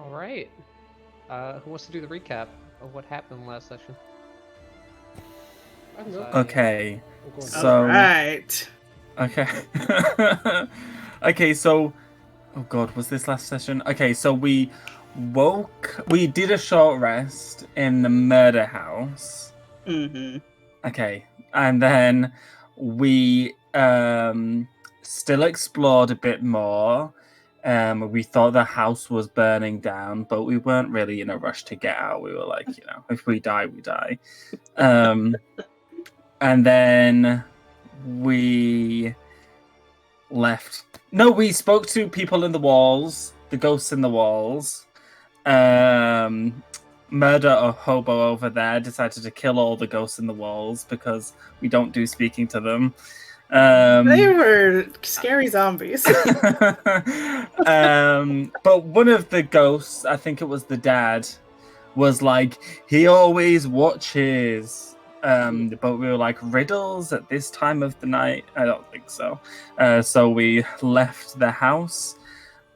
All right. Who wants to do the recap of what happened last session? I can go. Okay, Oh, go on. so Alright. okay, okay. So, oh god, was this last session? Okay, so we did a short rest in the murder house. Mm-hmm. Okay, and then we still explored a bit more. We thought the house was burning down, but we weren't really in a rush to get out. We were like, if we die, we die. And then we left. No, we spoke to people in the walls, the ghosts in the walls. Murder a hobo over there decided to kill all the ghosts in the walls because we don't do speaking to them. They were scary zombies. But one of the ghosts, I think it was the dad, was like, he always watches. But we were like, riddles at this time of the night? I don't think so. So we left the house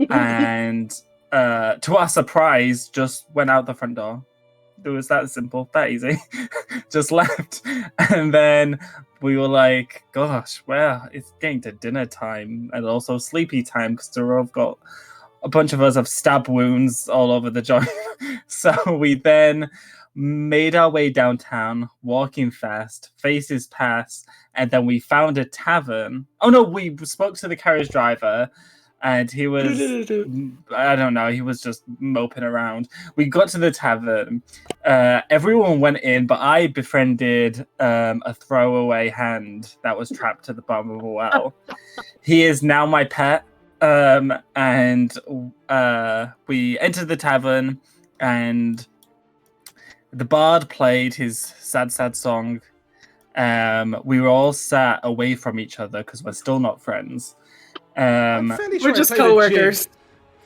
and to our surprise, just went out the front door. It was that simple, that easy. Just left. And then we were like, gosh, well, it's getting to dinner time and also sleepy time because we've got a bunch of us have stab wounds all over the joint. So we then made our way downtown, walking fast, faces past, and then we found a tavern. Oh no, we spoke to the carriage driver. And he was, I don't know, he was just moping around. We got to the tavern. Everyone went in, but I befriended a throwaway hand that was trapped at the bottom of a well. He is now my pet. And we entered the tavern, and the bard played his sad, sad song. We were all sat away from each other because we're still not friends. I'm fairly sure We're just I played co-workers. a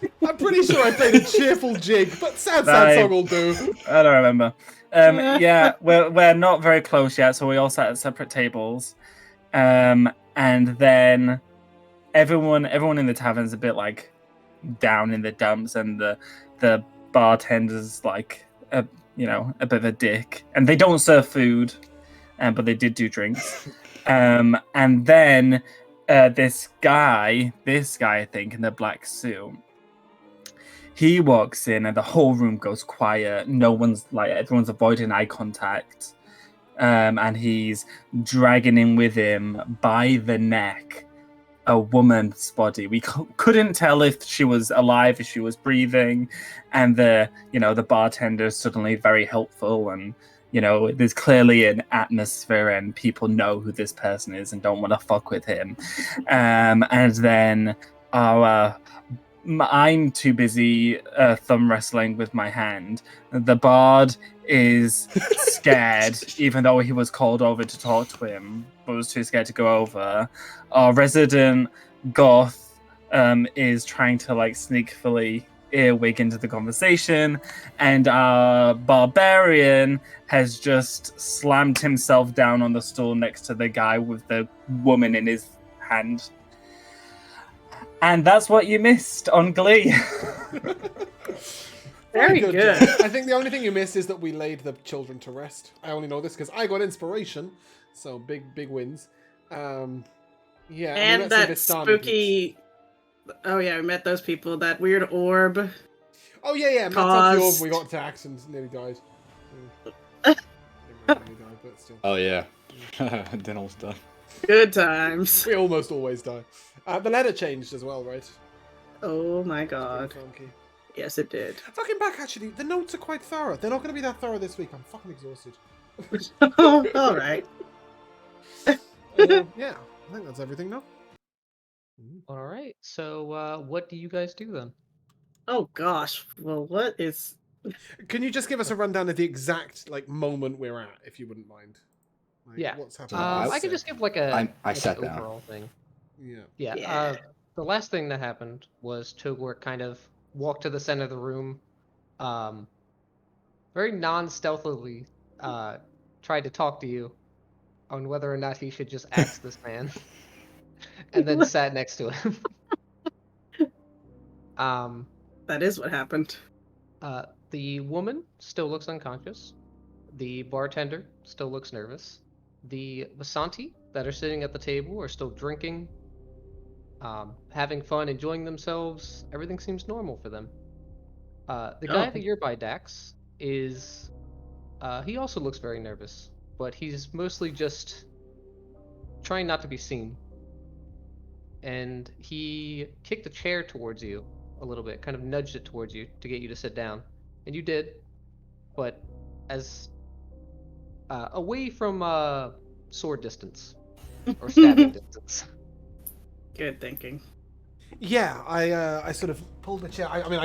jig. I'm pretty sure I played a cheerful jig, but sad song will do. I don't remember. Yeah, we're not very close yet, so we all sat at separate tables. And then everyone in the tavern's a bit like down in the dumps, and the bartender's like a bit of a dick, and they don't serve food, but they did do drinks. And then this guy, I think, in the black suit, he walks in and the whole room goes quiet. Everyone's avoiding eye contact. And he's dragging in with him by the neck a woman's body. We couldn't tell if she was alive, if she was breathing. And the bartender is suddenly very helpful, and there's clearly an atmosphere and people know who this person is and don't want to fuck with him. And then I'm too busy thumb wrestling with my hand. The bard is scared, even though he was called over to talk to him, but was too scared to go over. Our resident goth is trying to sneakily earwig into the conversation, and our barbarian has just slammed himself down on the stool next to the guy with the woman in his hand. And that's what you missed on Glee. Very good. Jack. I think the only thing you missed is that we laid the children to rest. I only know this because I got inspiration, so big wins. Yeah, And that spooky. Oh yeah, we met those people. That weird orb. Oh yeah. Matt up the orb. We got attacked and nearly died. Nearly died, but still. Oh yeah, dental stuff. Good times. We almost always die. The letter changed as well, right? Oh my god. Funky. Yes, it did. Looking back, actually, the notes are quite thorough. They're not going to be that thorough this week. I'm fucking exhausted. All right. Yeah, I think that's everything now. All right. So, what do you guys do then? Oh gosh. Well, what is? Can you just give us a rundown of the exact moment we're at, if you wouldn't mind? Yeah. What's happening? I can just give an sat down. overall thing. Yeah. Yeah. The last thing that happened was Togor kind of walked to the center of the room, very non-stealthily tried to talk to you on whether or not he should just axe this man, and then sat next to him. That is what happened. The woman still looks unconscious. The bartender still looks nervous. The Vasanti that are sitting at the table are still drinking, having fun, enjoying themselves. Everything seems normal for them. The guy Oh, that you're by, Dax, is he also looks very nervous, but he's mostly just trying not to be seen. And he kicked a chair towards you a little bit, kind of nudged it towards you to get you to sit down. And you did, but as away from sword distance or stabbing distance. good thinking. Yeah, I sort of pulled the chair. I mean,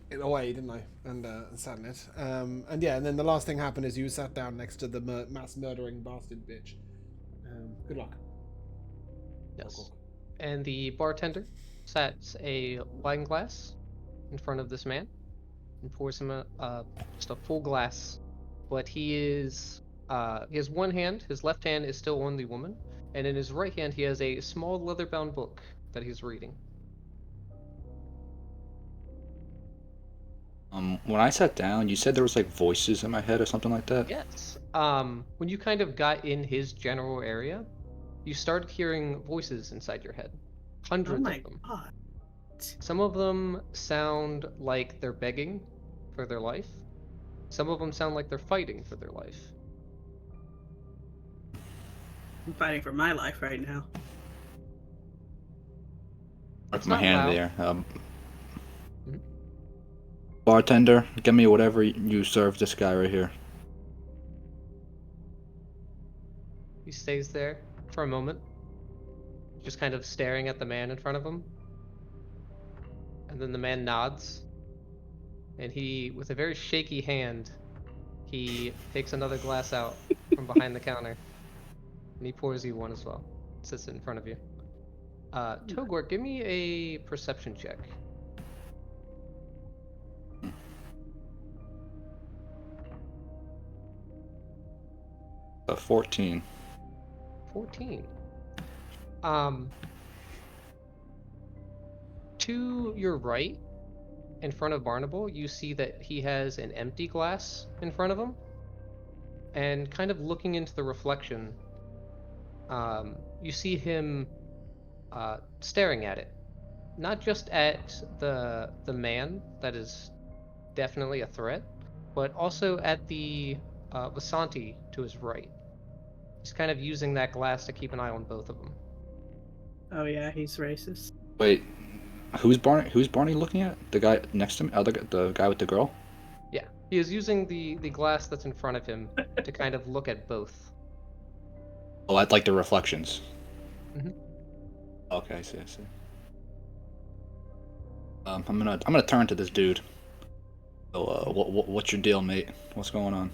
it away, didn't I? And sat in it. And yeah, and then the last thing happened is you sat down next to the mass murdering bastard bitch. Good luck. Yes. And the bartender sets a wine glass in front of this man and pours him just a full glass. But he has one hand, his left hand is still on the woman, and in his right hand he has a small leather-bound book that he's reading. When I sat down, you said there was like voices in my head or something like that. Yes. When you kind of got in his general area, you started hearing voices inside your head. Oh Hundreds my of them. god. Some of them sound like they're begging for their life. Some of them sound like they're fighting for their life. I'm fighting for my life right now. Like It's my not hand loud. there. Mhm. Bartender, give me whatever you serve this guy right here. He stays there for a moment, just kind of staring at the man in front of him. And then the man nods, and he, with a very shaky hand, he takes another glass out from behind the counter, and he pours you one as well. Sits it in front of you. Togor, give me a perception check. 14. 14. To your right, in front of Barnable, you see that he has an empty glass in front of him, and kind of looking into the reflection, you see him staring at it, not just at the man that is definitely a threat, but also at the Vasanti to his right. He's kind of using that glass to keep an eye on both of them. Oh yeah, he's racist. Wait, who's Barney? Who's Barney looking at? The guy next to me? Oh, the guy with the girl? Yeah, he is using the glass that's in front of him to kind of look at both. Oh, at like the reflections. Mhm. Okay, I see. I'm gonna turn to this dude. So, what's your deal, mate? What's going on?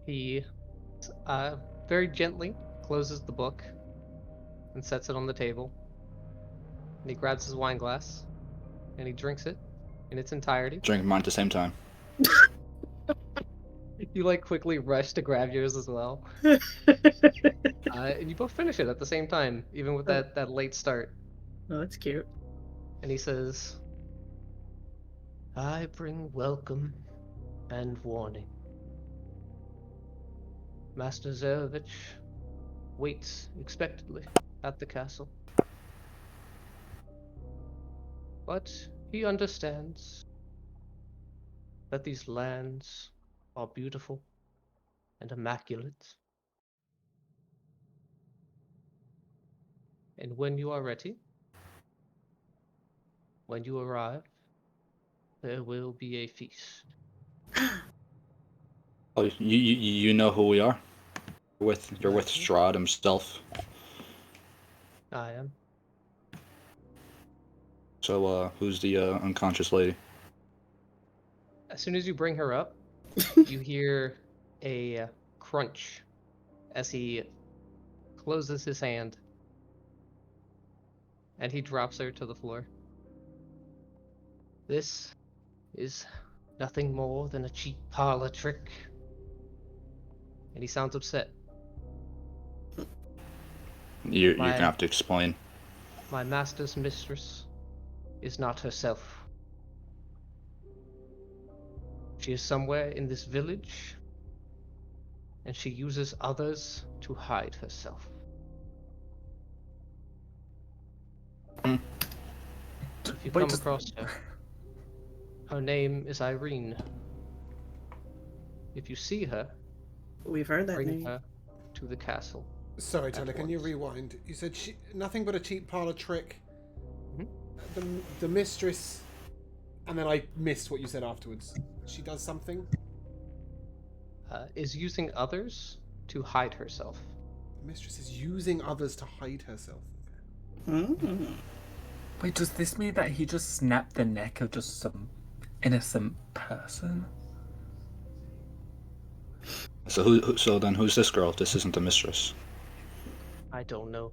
He very gently closes the book and sets it on the table. And he grabs his wine glass and he drinks it in its entirety. Drink mine at the same time. You like quickly rush to grab yours as well. And you both finish it at the same time, even with that late start. Oh, that's cute. And he says, I bring welcome and warning. Master Zarovich waits expectantly at the castle. But he understands that these lands are beautiful and immaculate. And when you are ready, when you arrive, there will be a feast. Oh, you know who we are? You're with Exactly. Strahd himself. I am. So, who's the unconscious lady? As soon as you bring her up, you hear a crunch as he closes his hand and he drops her to the floor. This is nothing more than a cheap parlor trick. And he sounds upset. You're gonna have to explain. My master's mistress is not herself. She is somewhere in this village, and she uses others to hide herself. If you come across her, her name is Irene. If you see her, We've heard that bring name. her to the castle. Sorry, Tyler, can you once. rewind? You said nothing but a cheap parlor trick. Mhm. The mistress, and then I missed what you said afterwards. She does something? Is using others to hide herself. The mistress is using others to hide herself. Mm. Wait, does this mean that he just snapped the neck of just some innocent person? So then who's this girl if this isn't the mistress? I don't know.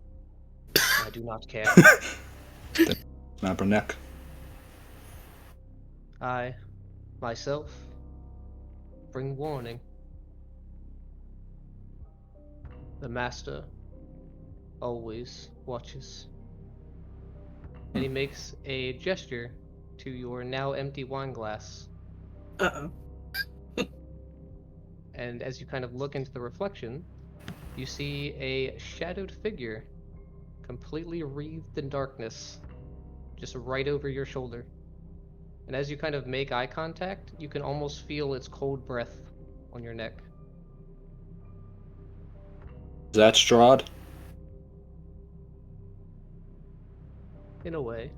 I do not care. Snap her neck. I, myself, bring warning. The master always watches. And he makes a gesture to your now empty wine glass. Uh-oh. And as you kind of look into the reflection, you see a shadowed figure, completely wreathed in darkness, just right over your shoulder. And as you kind of make eye contact, you can almost feel its cold breath on your neck. Is that Strahd? In a way.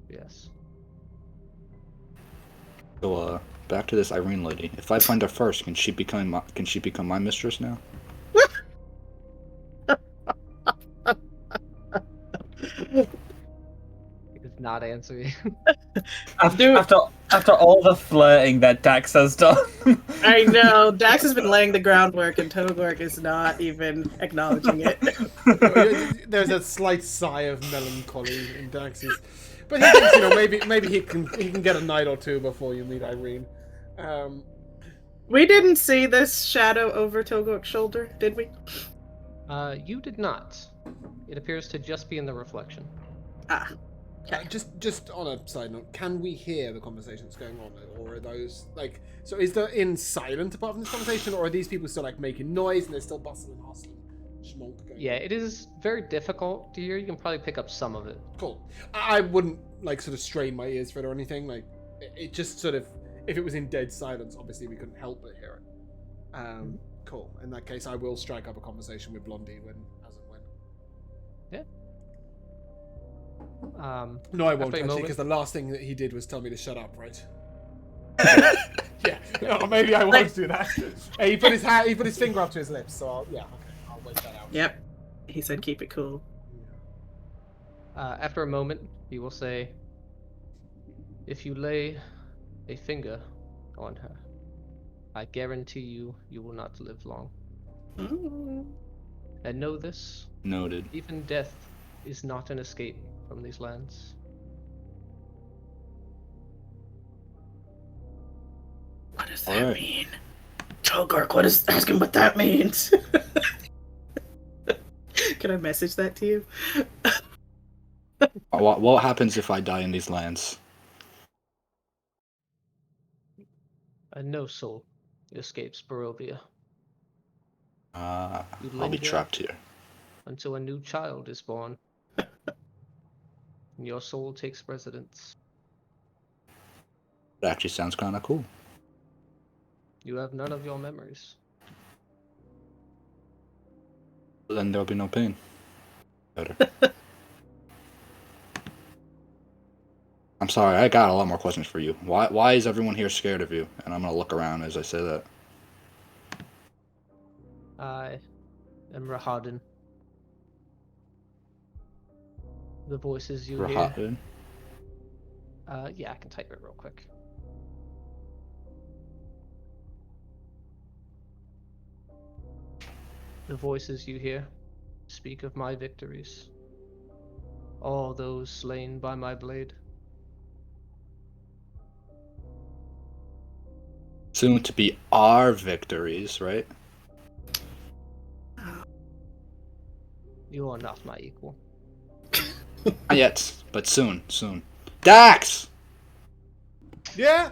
Yes. So back to this Irene lady. If I find her first, can she become my mistress now? He does not answer you. After all the flirting that Dax has done. I know. Dax has been laying the groundwork, and Togork is not even acknowledging it. There's a slight sigh of melancholy in Dax's, but he thinks, maybe he can get a night or two before you meet Irene. We didn't see this shadow over Togork's shoulder, did we? You did not. It appears to just be in the reflection. Ah. Just on a side note, can we hear the conversations going on, or are those like? So is there in silent apart from this conversation, or are these people still like making noise and they're still bustling, hustling, schmonk going? Yeah, it is very difficult to hear. You can probably pick up some of it. Cool. I wouldn't like sort of strain my ears for it or anything. Like it just sort of, if it was in dead silence, obviously we couldn't help but hear it. Cool. In that case, I will strike up a conversation with Blondie as and when. Yeah. No, I won't after a actually, moment- because the last thing that he did was tell me to shut up, right? Yeah. No, maybe I won't do that. Hey, he put his finger up to his lips, so I'll wait that out. Yep. He said keep it cool. After a moment, he will say, "If you lay a finger on her, I guarantee you will not live long. Mm. And know this, Noted. even death is not an escape from these lands." What does All that right. mean? Togork, ask him what that means. Can I message that to you? What happens if I die in these lands? And no soul escapes Barovia. You I'll be linger trapped here. until a new child is born. And your soul takes residence. That actually sounds kind of cool. You have none of your memories. Then there'll be no pain. Better. I'm sorry, I got a lot more questions for you. Why is everyone here scared of you? And I'm gonna look around as I say that. I am Rahadin. The voices you hear. Rahadin? Yeah, I can type it real quick. The voices you hear speak of my victories. All those slain by my blade. Soon to be our victories, right? You are not my equal. Not yet, but soon. Dax! Yeah.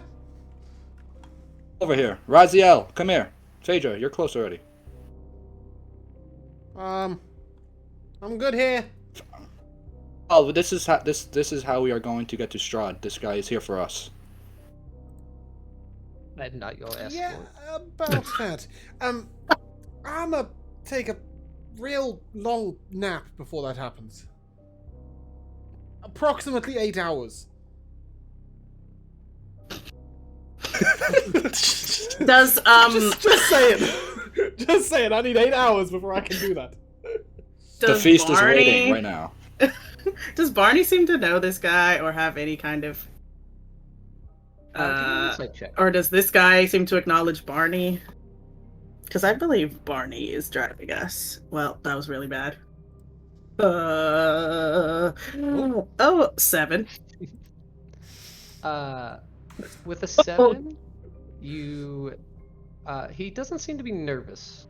Over here. Raziel, come here. Phaedra, you're close already. I'm good here. Oh, this is how we are going to get to Strahd. This guy is here for us. I'm not your escort. Yeah, about that. I'ma take a real long nap before that happens. Approximately 8 hours. Does just saying. Just saying. I need 8 hours before I can do that. The feast is waiting right now. Does Barney seem to know this guy or have any kind of Give me an insight check. or does this guy seem to acknowledge Barney? Because I believe Barney is driving us. Well, that was really bad. 7. With a 7, he doesn't seem to be nervous.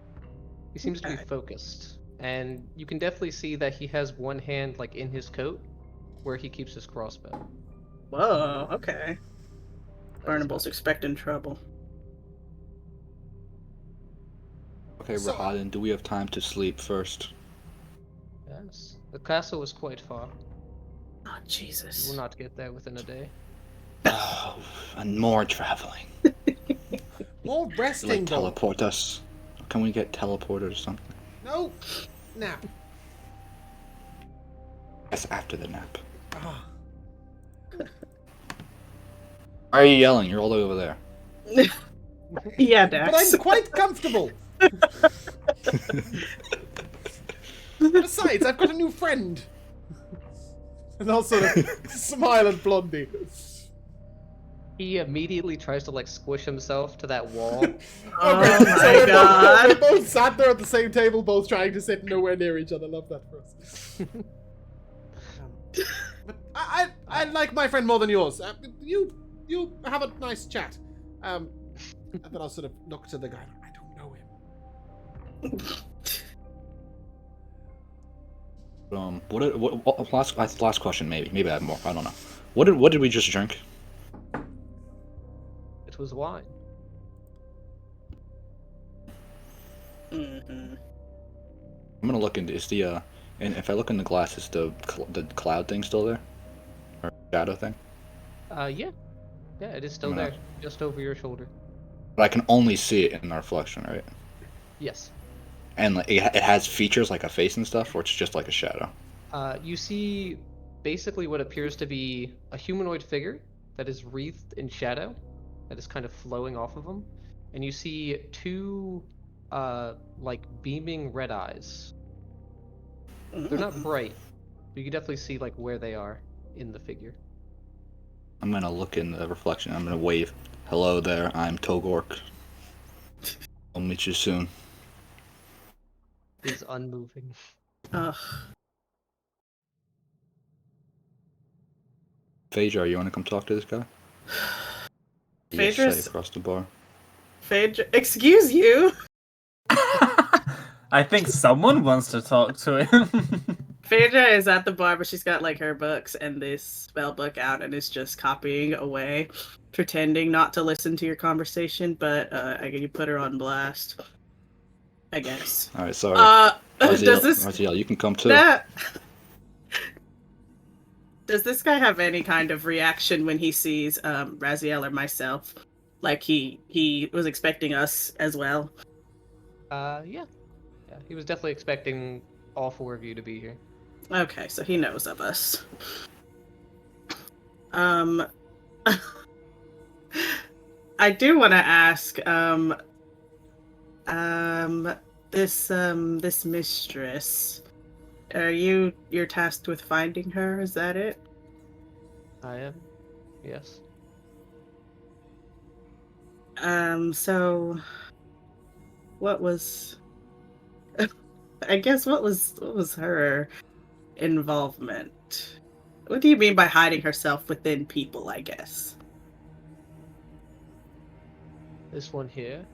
He seems to be focused, and you can definitely see that he has one hand like in his coat, where he keeps his crossbow. Whoa, okay. Barnable's expecting trouble. Okay, Rahadin, do we have time to sleep first? Yes, the castle is quite far. Oh, You Jesus. will not get there within a day. Oh, and more traveling. More resting, Like though. teleport us. Can we get teleported or something? No. Nap. That's after the nap. Ah. Why are you yelling? You're all the way over there. Yeah, But Dax. I'm quite comfortable. Besides, I've got a new friend. And I'll sort of smile at Blondie. He immediately tries to like squish himself to that wall. Oh my god. We're both sat there at the same table, both trying to sit nowhere near each other. Love that for us. But I like my friend more than yours. You have a nice chat. And then I'll sort of look to the guy. I don't know him. Last question, maybe I have more. I don't know. What did we just drink? It was wine. Mm-hmm. I'm gonna look into and if I look in the glass, is the cloud thing still there, or shadow thing? Yeah, it is still I'm gonna- there, just over your shoulder. But I can only see it in the reflection, right? Yes. And like, it has features like a face and stuff, or it's just like a shadow. You see basically what appears to be a humanoid figure that is wreathed in shadow, that is kind of flowing off of him, and you see two like beaming red eyes. They're not bright, but you can definitely see like where they are in the figure. I'm gonna look in the reflection. I'm gonna wave. Hello there. I'm Togork. I'll meet you soon. Is unmoving. Ugh. Phaedra, you wanna come talk to this guy? Yes, say Phaedra's... across the bar. Phaedra... Excuse you? I think someone wants to talk to him. Phaedra is at the bar, but she's got like her books and this spell book out and is just copying away, pretending not to listen to your conversation, but you put her on blast, I guess. All right, sorry. Raziel, you can come too. Does this guy have any kind of reaction when he sees Raziel or myself? Like he was expecting us as well? Yeah, he was definitely expecting all four of you to be here. Okay, so he knows of us. I do want to ask, this mistress, you're tasked with finding her, is that it? I am. Yes. So what was I guess what was her involvement? What do you mean by hiding herself within people, I guess? This one here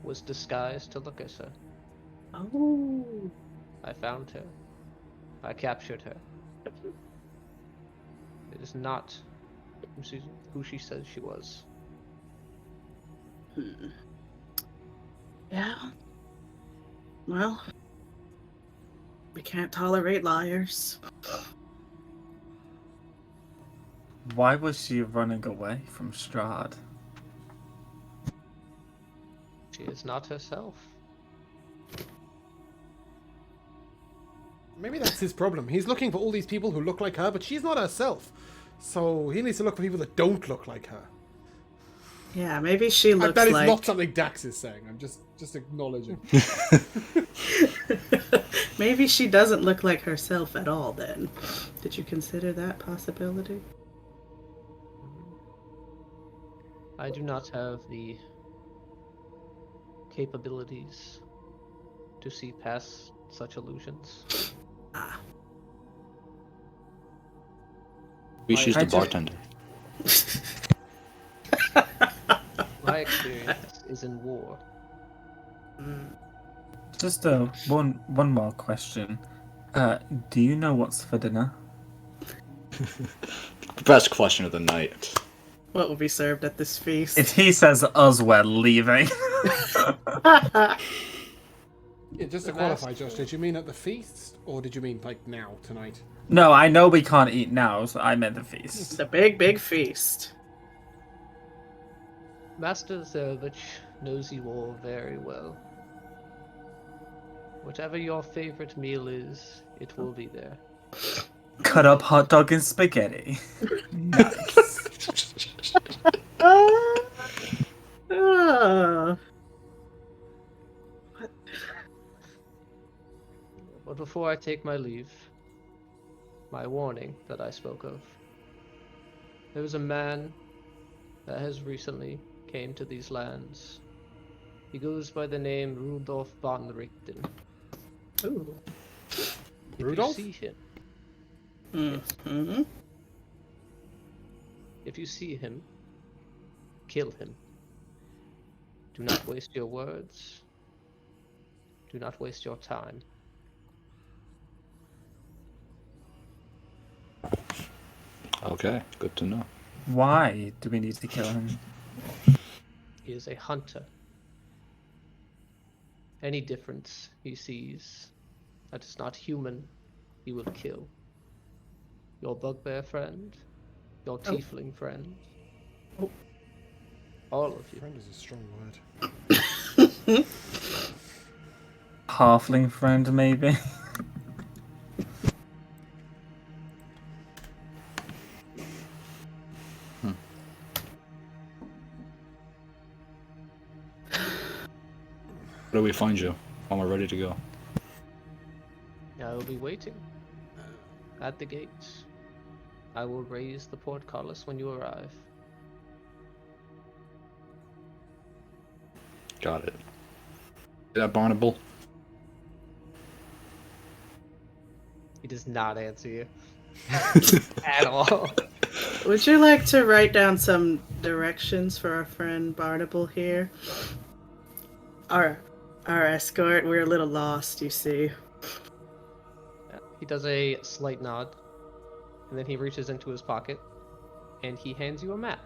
was disguised to look at her. Oh. I found her. I captured her. It is not who she says she was. Hmm. Yeah. Well, we can't tolerate liars. Why was she running away from Strahd? She is not herself. Maybe that's his problem. He's looking for all these people who look like her, but she's not herself. So he needs to look for people that don't look like her. Yeah, maybe she looks That is like... not something Dax is saying. I'm just acknowledging. Maybe she doesn't look like herself at all, then. Did you consider that possibility? I do not have the capabilities to see past such illusions. Ah. She's the bartender. My experience is in war. Just one more question. Do you know what's for dinner? Best question of the night. What will be served at this feast? If he says us, we're leaving. Yeah, just to qualify, Josh, did you mean at the feast, or did you mean like now, tonight? No, I know we can't eat now, so I meant the feast. The big, big feast. Master Zarovich knows you all very well. Whatever your favorite meal is, it will be there. Cut up hot dog and spaghetti. Nice. But before I take my leave, my warning that I spoke of. There was a man that has recently came to these lands. He goes by the name Rudolf von Richten. Ooh. Rudolph? If you see him, Mm-hmm. if you see him, kill him. Do not waste your words. Do not waste your time. Okay, good to know. Why do we need to kill him? He is a hunter. Any difference he sees that is not human, he will kill. Your bugbear friend, your tiefling friend, all of you. Friend is a strong word. Halfling friend, maybe? Where do we find you when we're ready to go? I will be waiting at the gates. I will raise the portcullis when you arrive. Got it. Is that Barnable? He does not answer you at all. Would you like to write down some directions for our friend Barnable here? Our escort, we're a little lost, you see. He does a slight nod, and then he reaches into his pocket, and he hands you a map.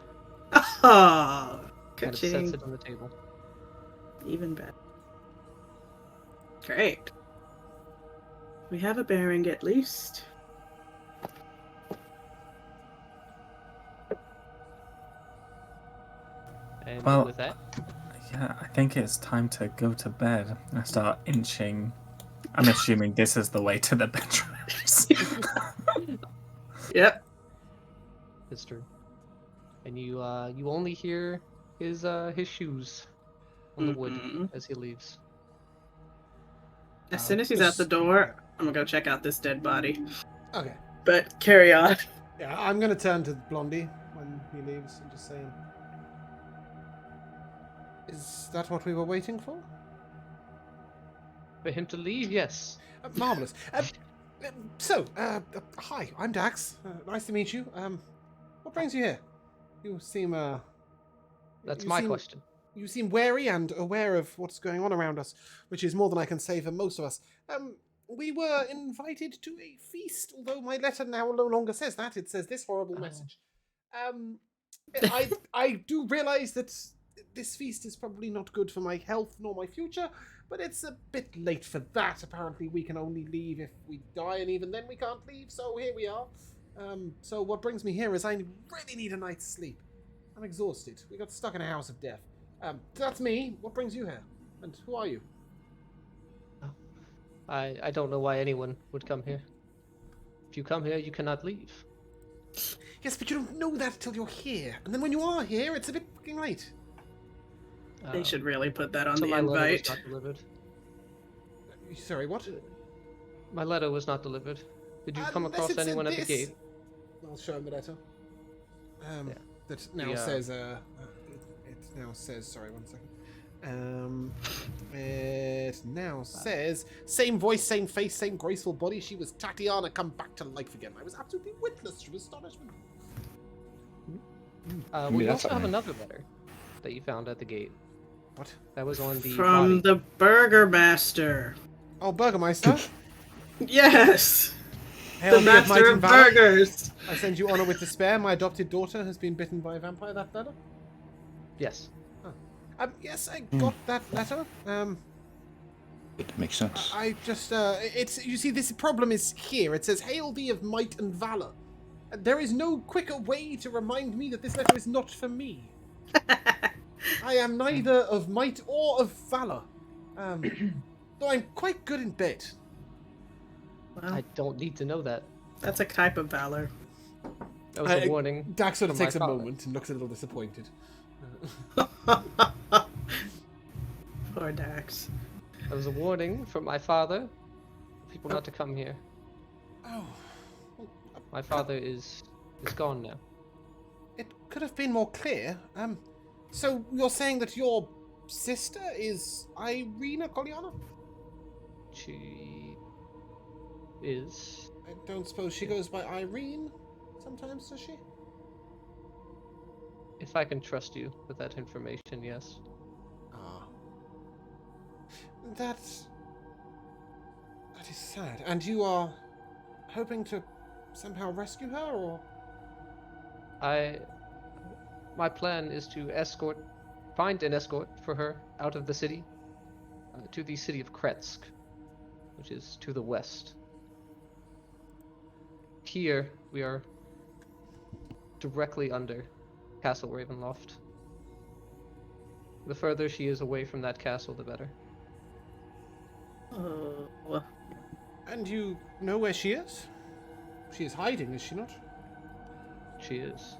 Oh, And sets ka-ching. it on the table. Even better. Great. We have a bearing at least. And Well- with that, Yeah, I think it's time to go to bed. I start inching. I'm assuming this is the way to the bedrooms. Yep. it's true. And you only hear his shoes on the wood Mhm. as he leaves. As soon as he's out the door, I'm gonna go check out this dead body. Okay. But carry on. Yeah, I'm going to turn to Blondie when he leaves and just say, is that what we were waiting for? For him to leave, yes. Marvelous. Hi, I'm Dax. Nice to meet you. What brings you here? You seem, That's you my seem- question. You seem wary and aware of what's going on around us, which is more than I can say for most of us. We were invited to a feast, although my letter now no longer says that. It says this horrible message. I do realize that this feast is probably not good for my health nor my future, but it's a bit late for that. Apparently we can only leave if we die, and even then we can't leave, so here we are. So what brings me here is I really need a night's sleep. I'm exhausted. We got stuck in a house of death. That's me. What brings you here? And who are you? I don't know why anyone would come here. If you come here, you cannot leave. Yes, but you don't know that till you're here. And then when you are here, it's a bit fucking late. They should really put that on so the my letter was invite. not delivered. Sorry, what? My letter was not delivered. Did you come Unless across it's in anyone at the this- gate? I'll show him the letter. Yeah. That now The, says, it now says, sorry, one second. It now says, same voice, same face, same graceful body. She was Tatiana come back to life again. I was absolutely witless from astonishment. Well, mean, you that's also have something. another letter that you found at the gate. What? That was on the From body. the Burgermaster. Oh, Burgermeister. Yes! Hail The be of might master and of valor. burgers! I send you honor with despair. My adopted daughter has been bitten by a vampire. That letter? Yes. Yes, I got that letter. It makes sense. I just, it's, you see, this problem is here. It says, Hail thee of might and valor. There is no quicker way to remind me that this letter is not for me. I am neither of might or of valor. Though I'm quite good in bed. Well, I don't need to know that. that's a type of valor. That was a warning. Dax sort of from my takes a father. moment and looks a little disappointed. Poor Dax. That was a warning from my father. People not to come here. Oh. My father is gone now. It could have been more clear. So you're saying that your sister is Irina Koliana? She is. I don't suppose she goes by Irene sometimes, does she? If I can trust you with that information, yes. Ah. That is sad. And you are hoping to somehow rescue her, or? My plan is to find an escort for her out of the city, to the city of Kretsk, which is to the west. Here, we are directly under Castle Ravenloft. The further she is away from that castle, the better. Oh, And you know where she is? She is hiding, is she not? She is.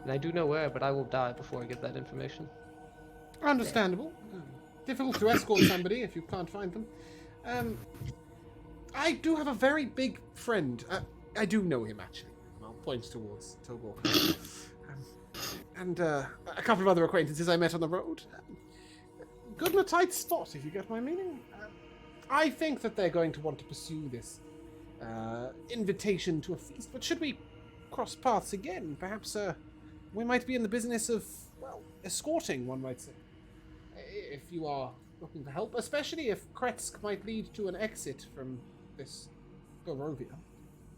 And I do know where, but I will die before I get that information. Understandable. Difficult to escort somebody if you can't find them. I do have a very big friend. I do know him, actually. I'll point towards Togor. And a couple of other acquaintances I met on the road. Good and a tight spot, if you get my meaning. I think that they're going to want to pursue this invitation to a feast, but should we cross paths again, perhaps we might be in the business of, well, escorting, one might say. If you are looking for help, especially if Kretsk might lead to an exit from this Barovia.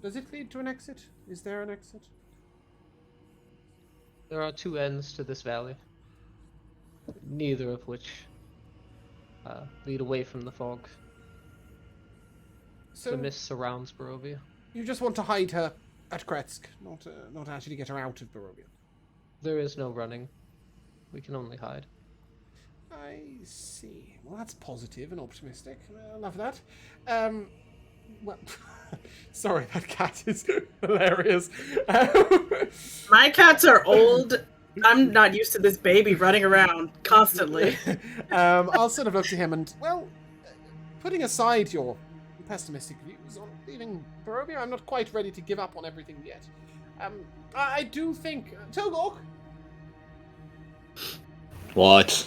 Does it lead to an exit? Is there an exit? There are two ends to this valley, neither of which lead away from the fog. So The mist surrounds Barovia. you just want to hide her at Kretsk, not actually get her out of Barovia. There is no running. We can only hide. I see. Well, that's positive and optimistic. I love that. Well, sorry, that cat is hilarious. my cats are old. I'm not used to this baby running around constantly. I'll sort of look to him and, well, putting aside your pessimistic views on leaving Barovia, I'm not quite ready to give up on everything yet. I do think... Togok! What?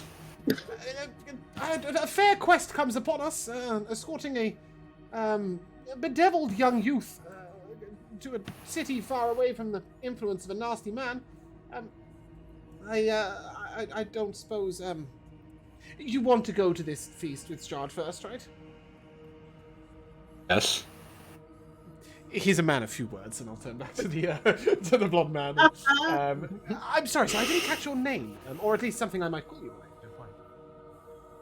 A fair quest comes upon us, escorting a bedeviled young youth to a city far away from the influence of a nasty man. I don't suppose you want to go to this feast with Strahd first, right? Yes. He's a man of few words, and I'll turn back to the to the blonde man. I'm sorry, so I didn't catch your name, or at least something I might call you by. Don't mind.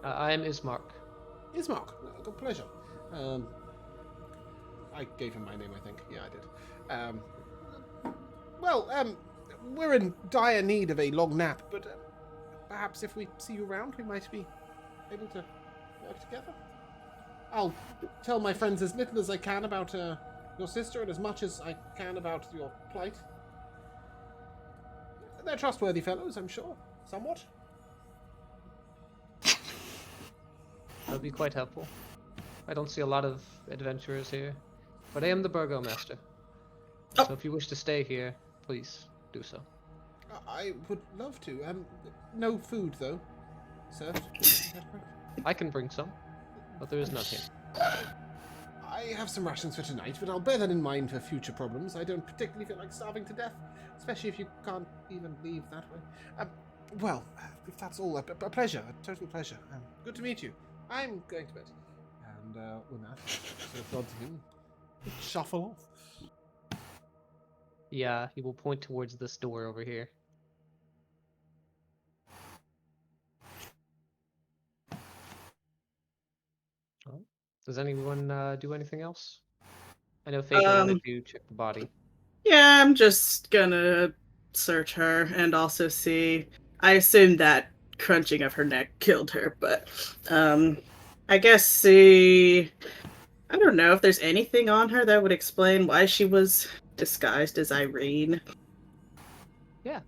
I am Ismark. Ismark, good pleasure. I gave him my name, I think. Yeah, I did. We're in dire need of a long nap, but perhaps if we see you around, we might be able to work together. I'll tell my friends as little as I can about your sister and as much as I can about your plight. They're trustworthy fellows, I'm sure. Somewhat. That would be quite helpful. I don't see a lot of adventurers here, but I am the burgomaster. Oh. So if you wish to stay here, please do so. I would love to. No food, though. Served. Is that correct? I can bring some, but there is none here. I have some rations for tonight, but I'll bear that in mind for future problems. I don't particularly feel like starving to death, especially if you can't even leave that way. If that's all, a pleasure, a total pleasure. Good to meet you. I'm going to bed. And with that, sort of nod to him, shuffle off. Yeah, he will point towards this door over here. Oh. Does anyone do anything else? I know Phaedra wanted to check the body. Yeah, I'm just gonna search her and also see. I assume that crunching of her neck killed her, but I guess see. I don't know if there's anything on her that would explain why she was disguised as Irene. Yeah.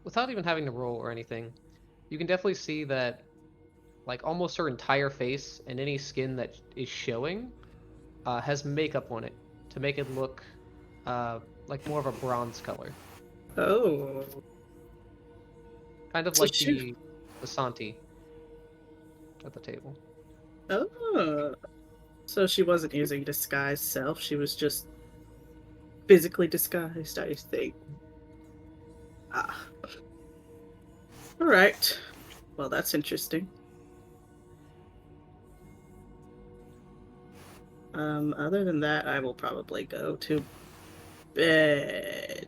Without even having to roll or anything, you can definitely see that, like, almost her entire face and any skin that is showing has makeup on it to make it look like more of a bronze color. Oh. Kind of So like she- the Santi at the table. Oh. So she wasn't using disguised self, she was just physically disguised, I think. Ah. Alright. Well, that's interesting. Other than that, I will probably go to bed.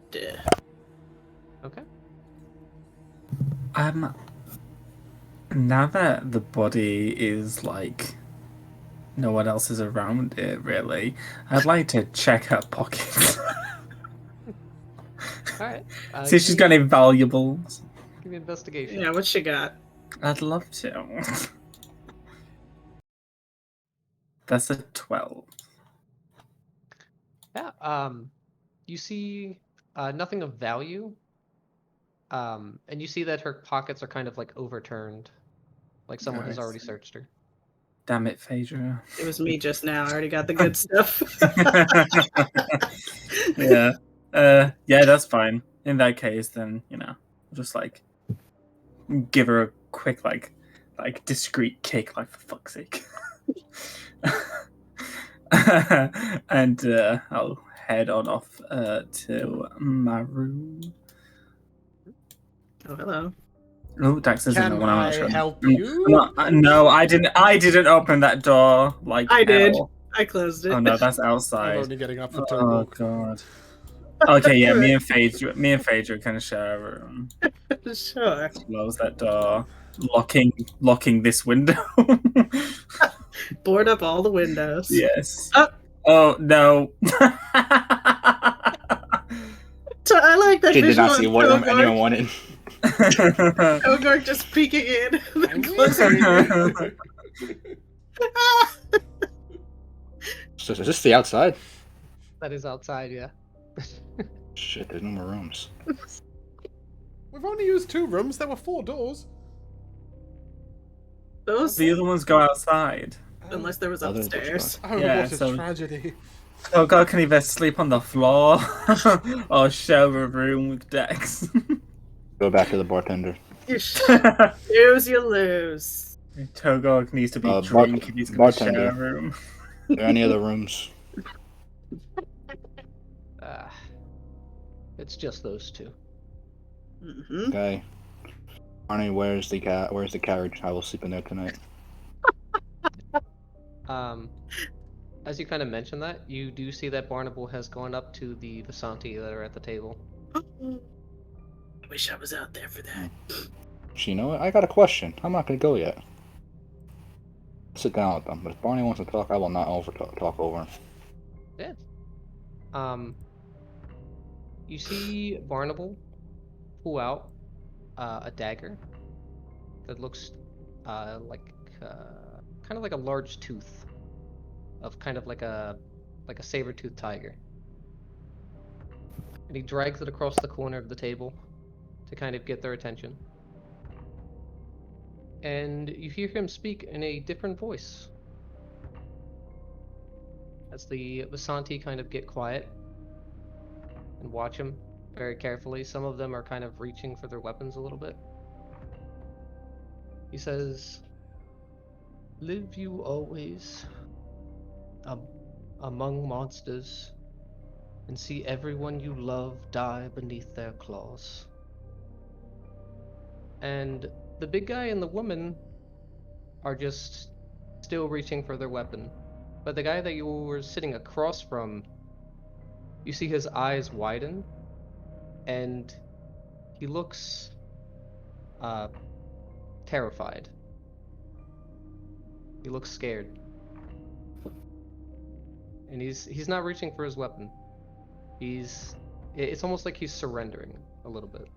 Okay. Now that the body is like no one else is around it, really, I'd like to check her pockets. All right. See if she's got any valuables. Give me investigation. Yeah, what she got? I'd love to. That's a 12. Yeah. You see nothing of value. And you see that her pockets are kind of like overturned, like someone has Nice. already searched her. Damn it, Phaedra. It was me just now. I already got the good stuff. Yeah. Yeah, that's fine. In that case, then, just like give her a quick like discreet kick, like, for fuck's sake. And I'll head on off to my room. Oh, hello. Oh, Dax isn't Can the one. I'm I not sure. help you? No, I didn't. I didn't open that door. Like I did. hell. I closed it. Oh no, that's I'm outside. only getting up for Oh Togor. god. Okay, yeah, me and Phaedra can share a room. Sure. Close that door. Locking this window. Board up all the windows. Yes. Oh. Oh no. So I like that She did visual not see of what Togor. anyone wanted. Togor just peeking in and closing. So is this the outside? That is outside, yeah. Shit, there's no more rooms. We've only used 2 rooms. There were 4 doors. Those, The other ones go outside. unless there was Other doors upstairs. Oh, Yeah, what a so- tragedy. Oh god, can either sleep on the floor or share a room with Dex. Go back to the bartender. You use, you lose. Togog needs to be Bar- drunk if he's going to bartender. share a room. Are there any other rooms? It's just those 2. Mm-hmm. Okay. Arnie, where's the carriage? I will sleep in there tonight. As you kind of mention that, you do see that Barnacle has gone up to the Vasanti that are at the table. I wish I was out there for that. So you know what? I got a question. I'm not gonna go yet. Sit down with them. But if Barney wants to talk, I will not talk over him. Yeah. You see Barnacle pull out a dagger that looks kind of like a large tooth of kind of like a saber-toothed tiger. And he drags it across the corner of the table to kind of get their attention. And you hear him speak in a different voice. As the Vasanti kind of get quiet and watch him very carefully. Some of them are kind of reaching for their weapons a little bit. He says, "Live you always among monsters, and see everyone you love die beneath their claws." And the big guy and the woman are just still reaching for their weapon. But the guy that you were sitting across from, you see his eyes widen, and he looks terrified. He looks scared. And he's not reaching for his weapon. It's almost like he's surrendering a little bit.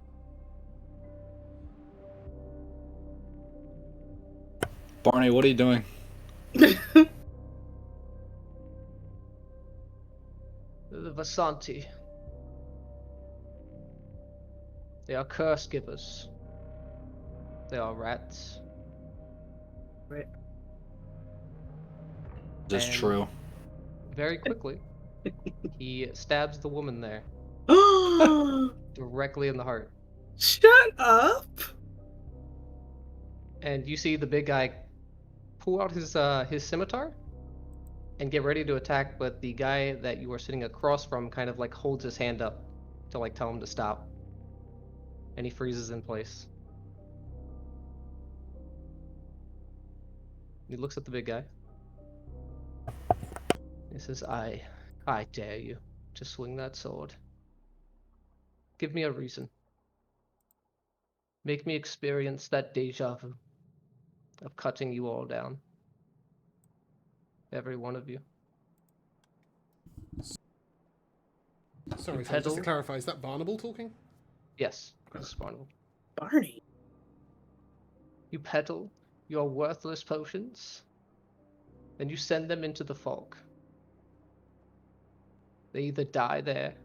Barney, what are you doing? The Vasanti. They are curse givers. They are rats. Right. Is this And true? very quickly, he stabs the woman there, directly in the heart. Shut up! And you see the big guy pull out his scimitar and get ready to attack, but the guy that you are sitting across from kind of like holds his hand up to like tell him to stop. And he freezes in place. He looks at the big guy. He says, I dare you to swing that sword. Give me a reason. Make me experience that deja vu of cutting you all down. Every one of you. Sorry, just to peddle- clarify, is that Barnacle talking? Yes, this is Barnacle. Barney. You peddle your worthless potions, then you send them into the fog. They either die there,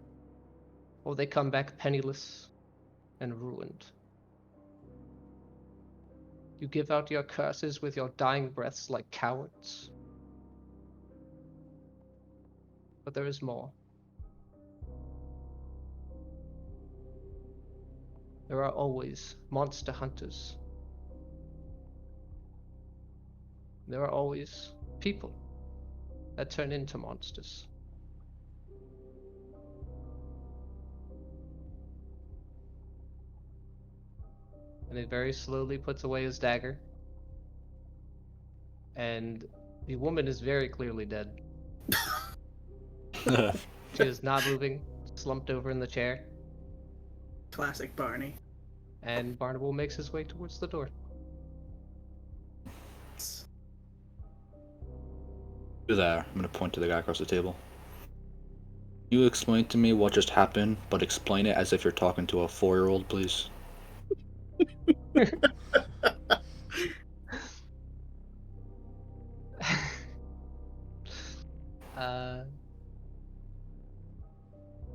or they come back penniless and ruined. You give out your curses with your dying breaths like cowards. But there is more. There are always monster hunters. There are always people that turn into monsters. And he very slowly puts away his dagger. And the woman is very clearly dead. She is not moving, slumped over in the chair. Classic Barney. And Barnacle makes his way towards the door. You there. I'm gonna point to the guy across the table. You explain to me what just happened, but explain it as if you're talking to a 4-year-old, please.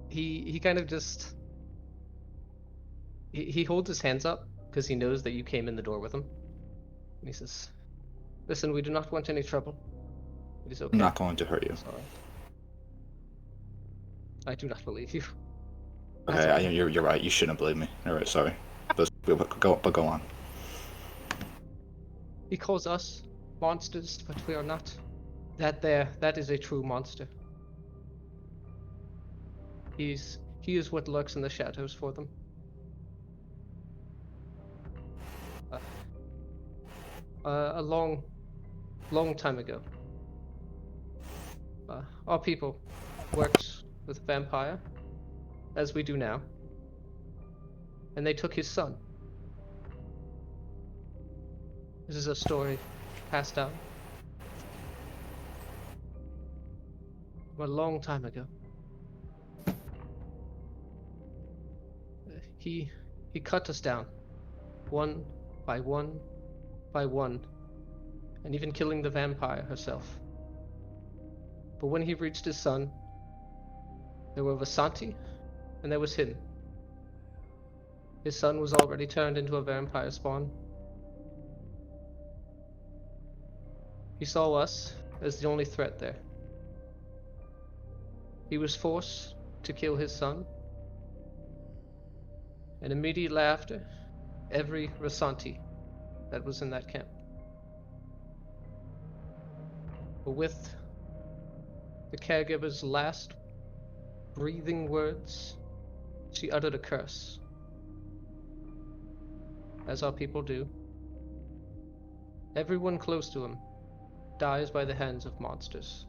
He kind of just he holds his hands up because he knows that you came in the door with him. And he says, "Listen, we do not want any trouble. It is okay. I'm not going to hurt you. It's all right. I do not believe you." Okay, you're right. You shouldn't believe me. All right, sorry. But go on. He calls us monsters, but we are not. That is a true monster. He is what lurks in the shadows for them. A long time ago, our people worked with a vampire, as we do now, and they took his son. This is a story passed down from a long time ago. He cut us down, one by one by one, and even killing the vampire herself. But when he reached his son, there were Vasanti, and there was him. His son was already turned into a vampire spawn. He saw us as the only threat there. He was forced to kill his son, and immediately after, every Vasanti that was in that camp. But with the caregiver's last breathing words, she uttered a curse, as our people do. Everyone close to him dies by the hands of monsters.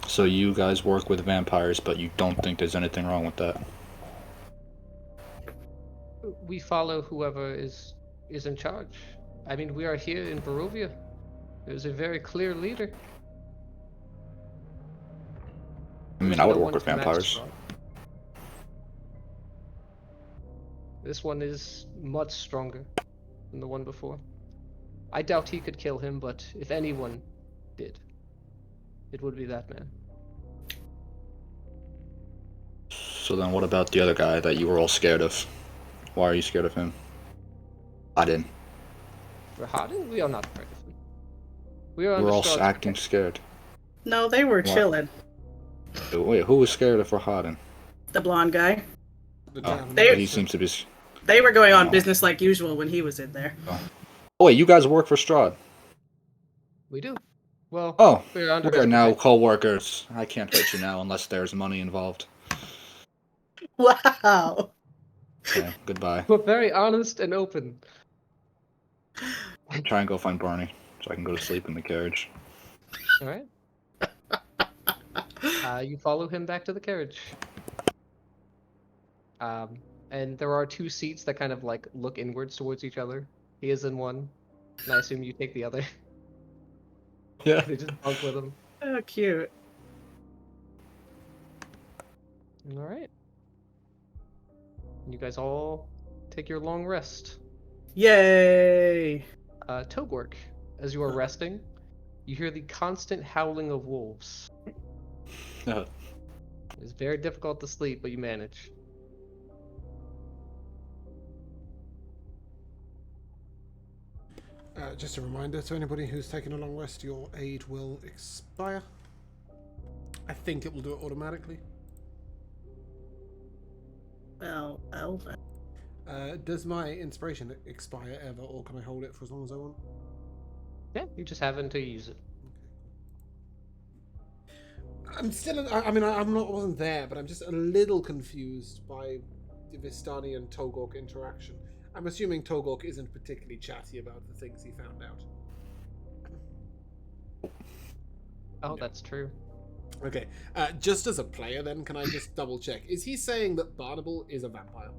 So you guys work with vampires, but you don't think there's anything wrong with that? We follow whoever is in charge. I mean, we are here in Barovia. There's a very clear leader. I mean, I would No work with one can match vampires. Strahd. This one is much stronger than the one before. I doubt he could kill him, but if anyone did, it would be that man. So then what about the other guy that you were all scared of? Why are you scared of him? I didn't. Rahadin? We are not afraid of him. We are We're all under Strahd's acting protection. scared. No, they were What? chilling. Wait, who was scared of Rahadin? The blonde guy. The Oh, tavern They- he master. seems to be... They were going on Oh. business like usual when he was in there. Oh wait, you guys work for Strahd. We do. Well, Oh, we're under we are his now protection. co-workers. I can't hurt you now unless there's money involved. Wow. Okay, goodbye. We're very honest and open. Try and go find Barney so I can go to sleep in the carriage. All right. You follow him back to the carriage. And there are two seats that kind of like look inwards towards each other. He is in one, and I assume you take the other. Yeah. They just bunk with him. Oh, cute. All right. You guys all take your long rest. Yay. Togwork, as you are resting, you hear the constant howling of wolves. It's very difficult to sleep, but you manage. Just a reminder to anybody who's taking a long rest, your aid will expire. I think it will do it automatically. Well. Does my inspiration expire ever, or can I hold it for as long as I want? Yeah, you just have until you use it. I'm still. I mean, I'm not. Wasn't there, but I'm just a little confused by the Vistani and Togok interaction. I'm assuming Togok isn't particularly chatty about the things he found out. Oh, No. that's true. Okay, just as a player, then, can I just double check? Is he saying that Barnable is a vampire?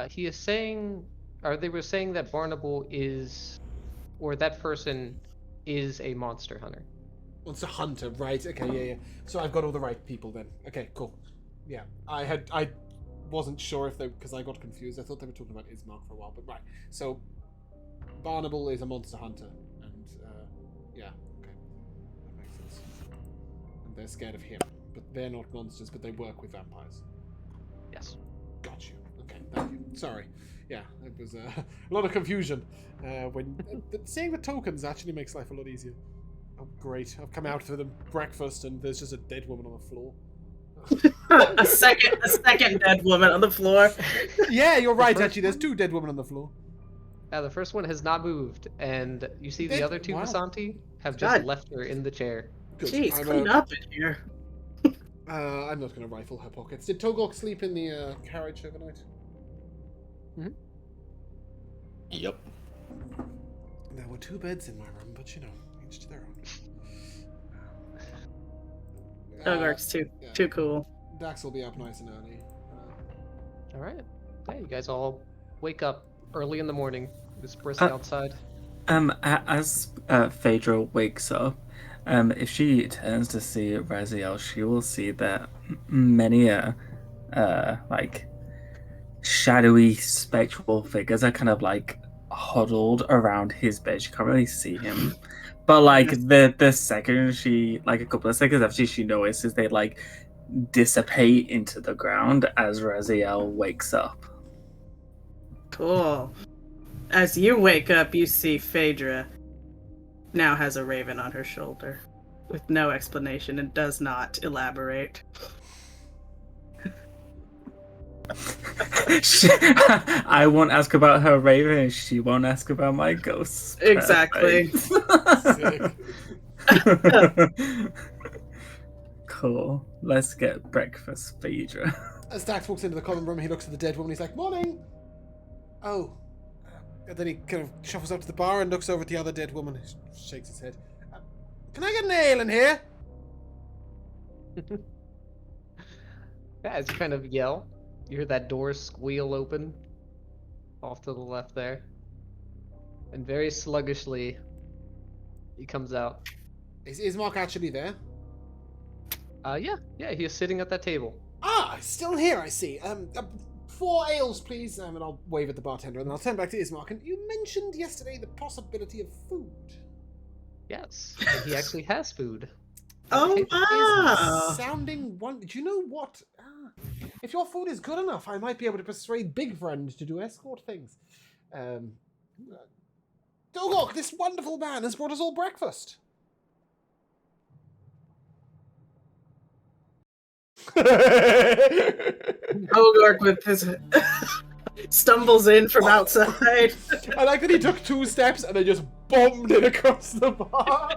He is saying, or they were saying that Barnable is, or that person is a monster hunter. Wants a hunter, right? Okay, yeah. So I've got all the right people then. Okay, cool. Yeah, I wasn't sure if they, because I got confused. I thought they were talking about Ismark for a while, but right. So Barnable is a monster hunter, and yeah, okay, that makes sense. And they're scared of him, but they're not monsters, but they work with vampires. Yes. Got you. Okay, thank you. Sorry. Yeah, it was a lot of confusion. When seeing the tokens actually makes life a lot easier. Oh, great! I've come out for the breakfast, and there's just a dead woman on the floor. a second dead woman on the floor. Yeah, you're right. first Actually, there's two dead women on the floor. The first one has not moved, and you see the Dead? other two Wow. Vasanti have just God. left her in the chair. Good. Jeez, I'm, clean up in here. I'm not going to rifle her pockets. Did Togok sleep in the carriage overnight? Yep. There were 2 beds in my room, but you know, each to their own. Dogork's too cool. Dax will be up nice and early. All right. Yeah, you guys all wake up early in the morning. It's brisk outside. As Phaedra wakes up, if she turns to see Raziel, she will see that many like shadowy spectral figures are kind of like huddled around his bed. She can't really see him. But like the second she, like a couple of seconds after she notices, they like dissipate into the ground as Raziel wakes up. Cool. As you wake up, you see Phaedra now has a raven on her shoulder with no explanation and does not elaborate. I won't ask about her raven, and she won't ask about my ghosts. Exactly. Sick. Cool. Let's get breakfast, Phaedra. As Dax walks into the common room, he looks at the dead woman. He's like, "Morning." Oh. And then he kind of shuffles up to the bar and looks over at the other dead woman. He shakes his head. Can I get an ale in here? Yeah, as you kind of yell, you hear that door squeal open off to the left there. And very sluggishly, he comes out. Is Mark actually there? Yeah, he is sitting at that table. Ah, still here, I see. 4 ales, please. And I'll wave at the bartender, and then I'll turn back to Ismark. And you mentioned yesterday the possibility of food. Yes, and he actually has food. Oh, wow. Sounding one. Do you know what? If your food is good enough, I might be able to persuade Big Friend to do escort things. Dogok, this wonderful man has brought us all breakfast. Dogork with his stumbles in from outside. I like that he took 2 steps and then just bombed it across the bar.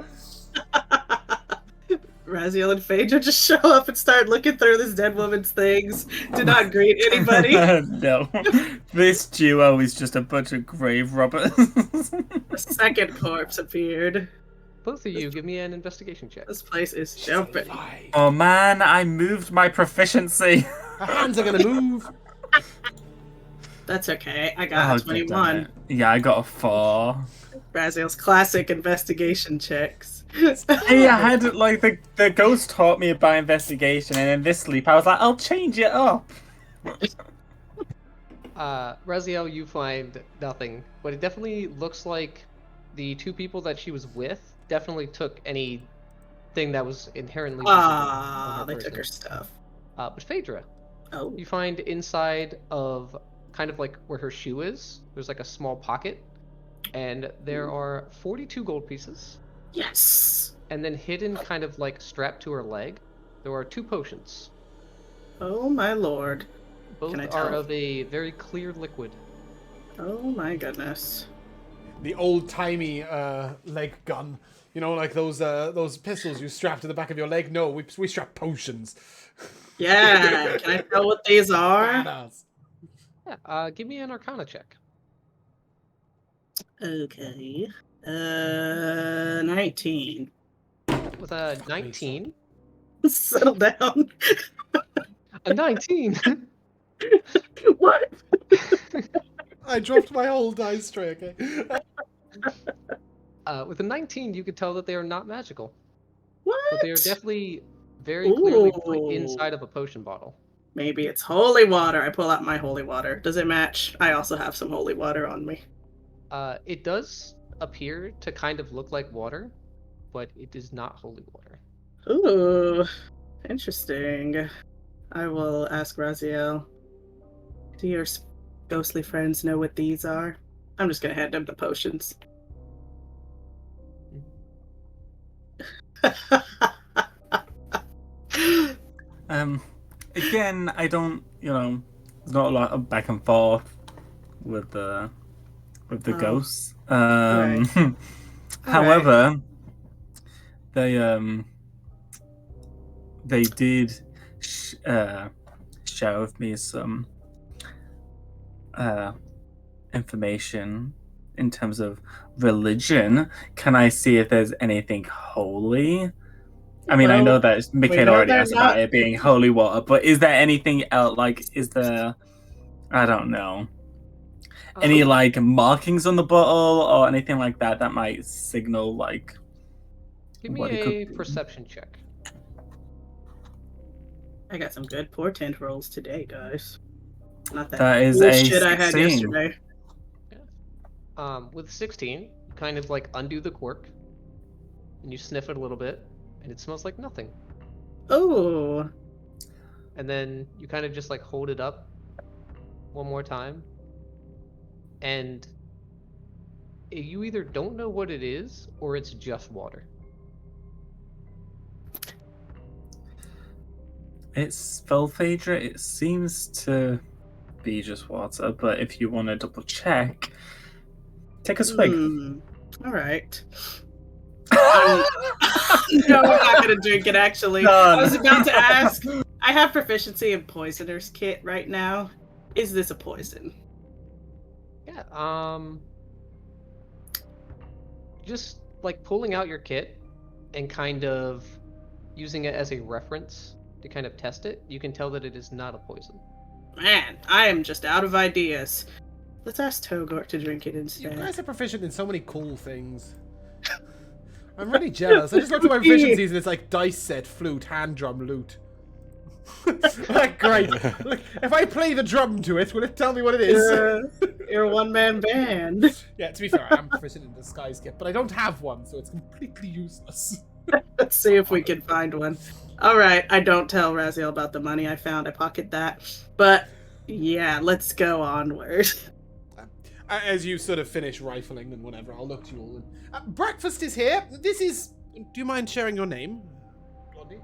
Raziel and Phaedra just show up and start looking through this dead woman's things. Do not greet anybody. No. This duo is just a bunch of grave robbers. A second corpse appeared. Both of you, give me an investigation check. This place is jumping. Oh man, I moved my proficiency. Her hands are gonna move. That's okay. I got a 21. Yeah, I got a 4. Raziel's classic investigation checks. Hey, I had like the ghost taught me about investigation, and in this sleep I was like, I'll change it up. Raziel, you find nothing, but it definitely looks like the 2 people that she was with definitely took anything that was inherently visible on her They person. took her stuff. But Phaedra, Oh. you find inside of kind of like where her shoe is, there's like a small pocket, and there are 42 gold pieces. Yes. And then hidden kind of like strapped to her leg, there are 2 potions. Oh my lord. Both Can I are tell? of a very clear liquid. Oh my goodness. The old-timey leg gun. You know, like those pistols you strap to the back of your leg? No, we strap potions. Yeah. Can I tell what these are? Badass. Yeah, give me an Arcana check. Okay. 19. With a 19. Settle down. A 19! What? I dropped my whole dice tray, okay? With a 19, you could tell that they are not magical. What? But they are definitely very clearly put Ooh. inside of a potion bottle. Maybe it's holy water. I pull out my holy water. Does it match? I also have some holy water on me. It does appear to kind of look like water, but it is not holy water. Ooh. Interesting. I will ask Raziel. Do your ghostly friends know what these are? I'm just gonna hand them the potions. Again, I don't, there's not a lot of back and forth with the ghosts. Right. However, they did share with me some information in terms of religion, can I see if there's anything holy? I mean, I know Well, that Michaela know already they're asked about not- it being holy water, but is there anything else? Like, is there? I don't know. Any like markings on the bottle or anything like that that might signal like Give me what it a could be? perception check. I got some good portent rolls today, guys. Not That is a bullshit I had 16. yesterday. With 16, you kind of like undo the cork, and you sniff it a little bit, and it smells like nothing. Oh, And then you kind of just like hold it up one more time, and you either don't know what it is or it's just water. It's Velphadra. It seems to be just water, but if you want to double check, take a swig. all right. No, I'm not gonna drink it. Actually, Done. I was about to ask. I have proficiency in poisoner's kit right now. Is this a poison? Yeah, just like pulling out your kit and kind of using it as a reference to kind of test it, you can tell that it is not a poison. Man, I am just out of ideas. Let's ask Togor to drink it You instead. guys are proficient in so many cool things. I'm really jealous. I just looked at my proficiencies and it's like dice set, flute, hand drum, lute. Like, great. Look, if I play the drum to it, will it tell me what it is? You're a one-man band. Yeah, to be fair, I am proficient in disguise kit, but I don't have one, so it's completely useless. Let's see if we can find one. All right, I don't tell Raziel about the money I found. I pocket that. But yeah, let's go onward. As you sort of finish rifling and whatever, I'll look to you all. And, breakfast is here. This is... Do you mind sharing your name? Blondie?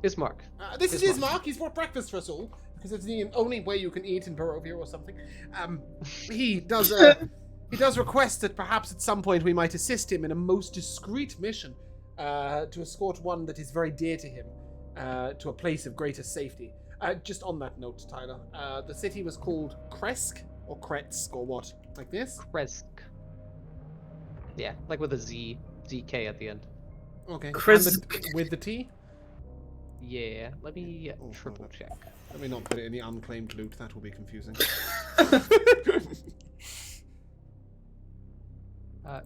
Ismark. This is Ismark. He's brought breakfast for us all, because it's the only way you can eat in Barovia or something. He does request that perhaps at some point we might assist him in a most discreet mission to escort one that is very dear to him to a place of greater safety. Just on that note, Tyler, the city was called Kresk, or Kretsk, or what? Like this? Kresk. Yeah, like with a Z, ZK at the end. Okay. Kresk. And with the T? Yeah, let me triple check. Let me not put it in the unclaimed loot, that will be confusing.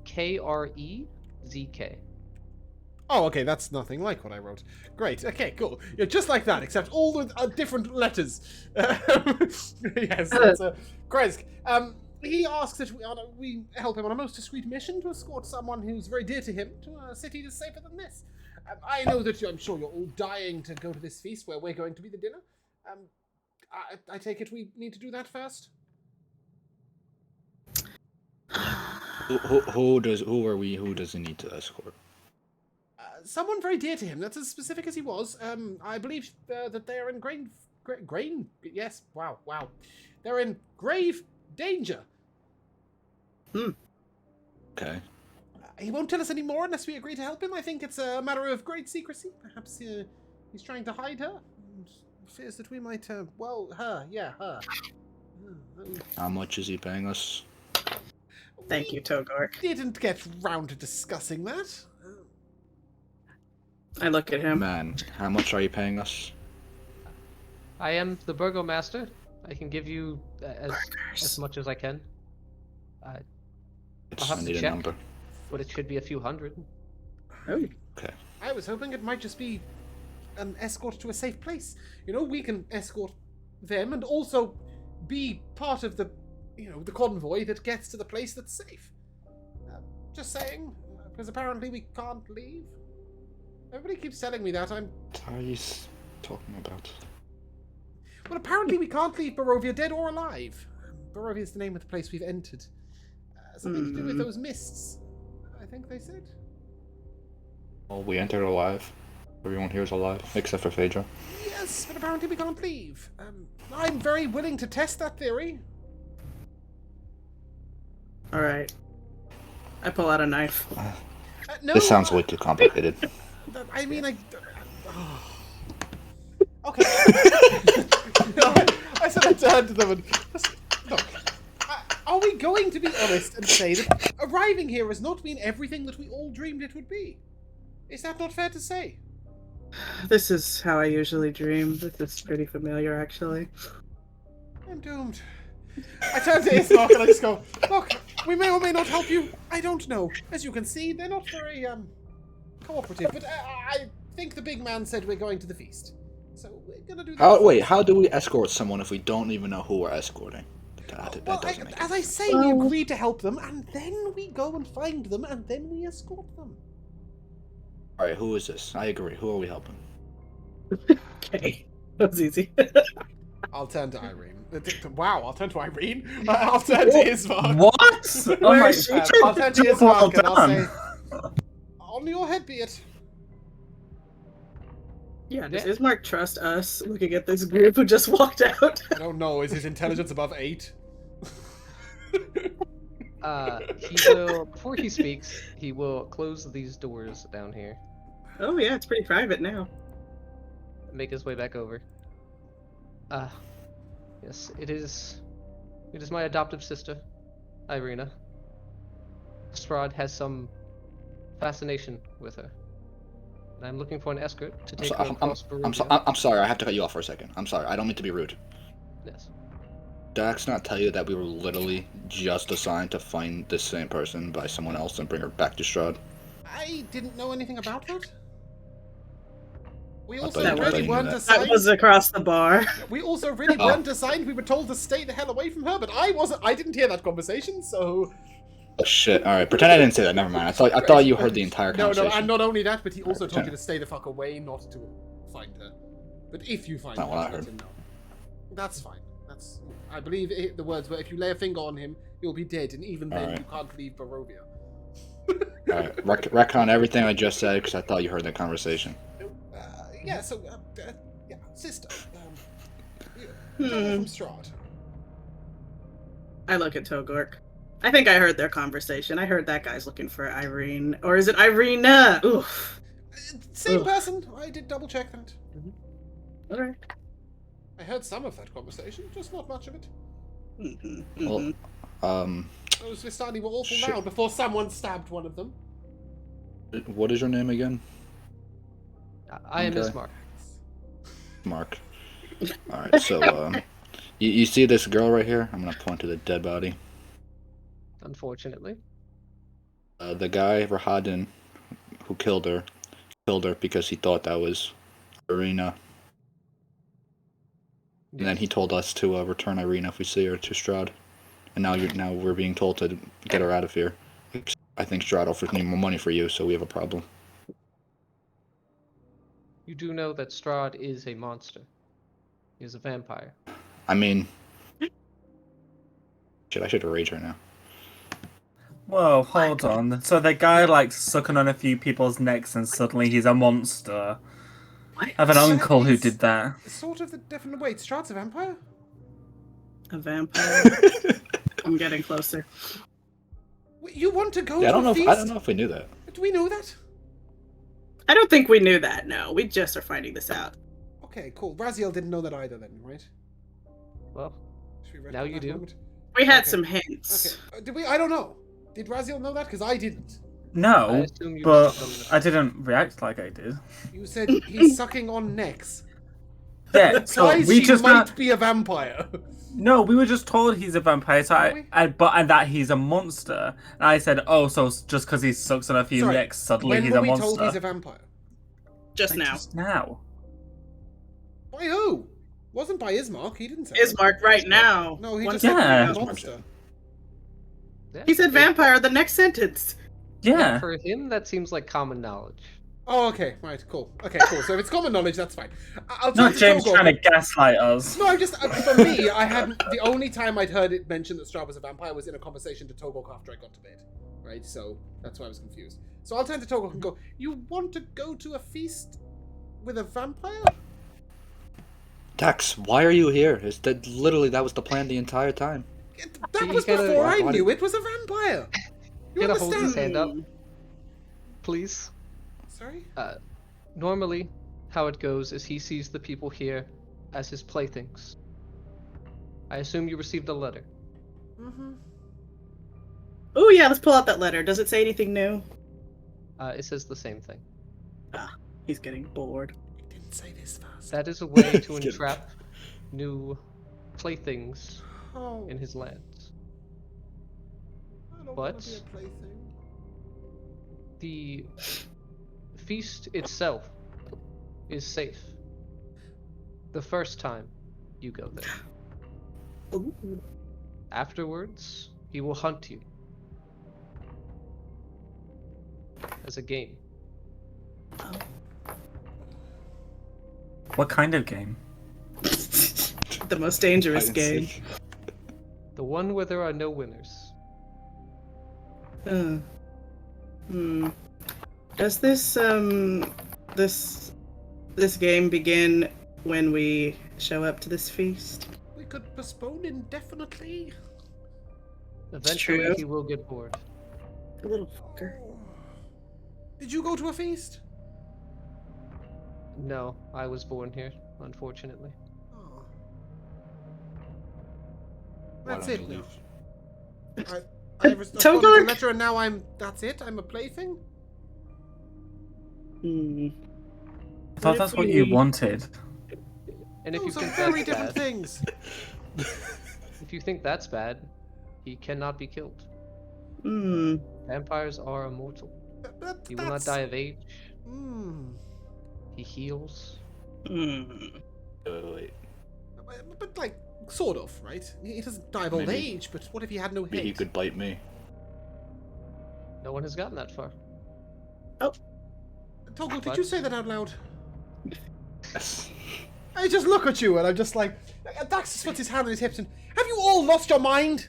KREZK. Oh, okay, that's nothing like what I wrote. Great, okay, cool. Yeah, just like that, except all the different letters. Yes, that's Kresk. He asks that we help him on a most discreet mission to escort someone who's very dear to him to a city that's safer than this. I know that I'm sure you're all dying to go to this feast where we're going to be the dinner. I take it we need to do that first? Who does he need to escort? Someone very dear to him. That's as specific as he was. I believe that they are in grain. Yes. Wow. They're in grave danger. Okay. He won't tell us any more unless we agree to help him. I think it's a matter of great secrecy. Perhaps he's trying to hide her. And fears that we might. Her. Her. How much is he paying us? Thank you, Togor. Didn't get round to discussing that. I look at him. Man, how much are you paying us? I am the burgomaster. I can give you as much as I can. I'll have I to need a check, number. but it should be a few hundred. Oh. Okay. I was hoping it might just be an escort to a safe place. You know, we can escort them and also be part of the, the convoy that gets to the place that's safe. Just saying, because apparently we can't leave. Everybody keeps telling me that. What are you talking about? Well, apparently we can't leave Barovia dead or alive. Barovia is the name of the place we've entered. Something to do with those mists, I think they said. Well, we entered alive. Everyone here is alive, except for Phaedra. Yes, but apparently we can't leave. I'm very willing to test that theory. All right. I pull out a knife. No, This sounds way too complicated. I mean, okay. No, I sort of turned to them and look. Are we going to be honest and say that arriving here has not been everything that we all dreamed it would be? Is that not fair to say? This is how I usually dream. This is pretty familiar, actually. I'm doomed. I turn to Ismark and I just go, look, we may or may not help you. I don't know. As you can see, they're not very, cooperative. But I think the big man said we're going to the feast. So we're gonna do that. How do we escort someone if we don't even know who we're escorting? That doesn't make as any I sense. say, we agreed to help them, and then we go and find them, and then we escort them. Alright, who is this? I agree. Who are we helping? Okay. That was easy. I'll turn to Irene. Wow, I'll turn to Irene? I'll turn to Ismark. What? Oh Where my is she? I'll turn to Well Ismark and I'll done. say, on your head be it. Yeah, does Ismark trust us looking at this group who just walked out? I don't know, is his intelligence above 8? He will, before he speaks, he will close these doors down here, Oh yeah, it's pretty private now. make his way back over. Yes, it is my adoptive sister, Irina. Strahd has some fascination with her, and I'm looking for an escort to take her across Barovia. I'm sorry, I have to cut you off for a second. I'm sorry, I don't mean to be rude. Yes. Did Dax not tell you that we were literally just assigned to find this same person by someone else and bring her back to Strahd? I didn't know anything about that. We I also thought you really knew weren't that. assigned. That was across the bar. We also really weren't assigned. We were told to stay the hell away from her, but I didn't hear that conversation, so... Oh shit, alright, pretend I didn't say that, never mind. I thought you heard the entire No, conversation. and not only that, but he also Alright, told you pretend. to stay the fuck away, not to find her. But if you find Not her, what I let heard. him know. That's fine. I believe the words were, if you lay a finger on him, you'll be dead, and even then Alright. you can't leave Barovia. Alright, retcon everything I just said because I thought you heard the conversation. Yeah, so, yeah, sister. You're from Strahd. I look at Togork. I think I heard their conversation. I heard that guy's looking for Irene. Or is it Irina? Oof. Same Ugh. person. I did double check that. Alright. I heard some of that conversation, just not much of it. Well, Those Vistani were awful Shit. now before someone stabbed one of them. what is your name again? I am Okay. Ismark. Mark. Alright, so, you see this girl right here? I'm gonna point to the dead body. Unfortunately. The guy, Rahadin, who killed her because he thought that was Irina. And then he told us to return Irina if we see her to Strahd. And now we're being told to get her out of here. I think Strahd offers me more money for you, so we have a problem. You do know that Strahd is a monster. He is a vampire. I mean... Shit, I should rage right now. Whoa, hold on. So the guy like sucking on a few people's necks and suddenly he's a monster. What? I have an That uncle who is- did that. Sort of the definite. Wait, Strahd's a vampire? A vampire. I'm getting closer. Wait, you want to go Yeah, to a feast? I don't know if we knew that. Do we know that? I don't think we knew that, no. We just are finding this out. Okay, cool. Raziel didn't know that either then, right? Well, Should we Now retcon you that do. moment? We had Okay. some hints. Okay. Did we? I don't know. Did Raziel know that? Because I didn't. I No, assume you but sucked on I didn't react like I did. You said he's sucking on necks. Yeah, so Guys, we he just might be a vampire. no, we were just told he's a vampire, so Are we? and that he's a monster. And I said, oh, so just because he sucks on a few Sorry, necks, suddenly when he's were a we monster. told he's a vampire? Just Like, now. Just now. By who? Wasn't by Ismark. He didn't say. Ismark right now. No, he One just second Yeah. said ago. monster. Yeah. He said vampire the next sentence. Yeah. For him, that seems like common knowledge. Oh, okay, right, cool. Okay, cool. So if it's common knowledge, that's fine. I'll Not turn to James Togor. trying to gaslight us. No, I'm just for me. I hadn't. The only time I'd heard it mentioned that Strahd was a vampire was in a conversation to Togor after I got to bed, right? So that's why I was confused. So I'll turn to Togor and go. You want to go to a feast with a vampire? Dax, why are you here? Literally, that was the plan the entire time. That You was gotta- before I why knew did- it was a vampire. You Gotta hold his understand? hand up, please. Sorry. Normally, how it goes is he sees the people here as his playthings. I assume you received a letter. Mm-hmm. Oh yeah, let's pull out that letter. Does it say anything new? It says the same thing. He's getting bored. It didn't say this fast. That is a way to Get it. entrap new playthings Oh, in his lands. I don't but- want to be a plaything. The feast itself is safe. The first time you go there. Ooh. Afterwards, he will hunt you. As a game. What kind of game? The most dangerous Hide and game. seek. The one where there are no winners. Does this game begin when we show up to this feast? We could postpone indefinitely. Eventually, true. he will get bored. The little fucker. Did you go to a feast? No, I was born here, unfortunately. Oh. Why That's don't it you now. leave? I responded to the letter and now that's it? I'm a plaything? I thought that's what you wanted. And if you Those are think very that's different bad, things. if you think that's bad, he cannot be killed. Vampires are immortal. But He will not that's- die of age. Hmm. He heals. Wait. But like, sort of, right? He doesn't die of old Maybe. age, but what if he had no Maybe head? he could bite me. No one has gotten that far. Toggle, did you say that out loud? Yes. I just look at you and I'm just like, Dax puts his hand on his hips and, have you all lost your mind?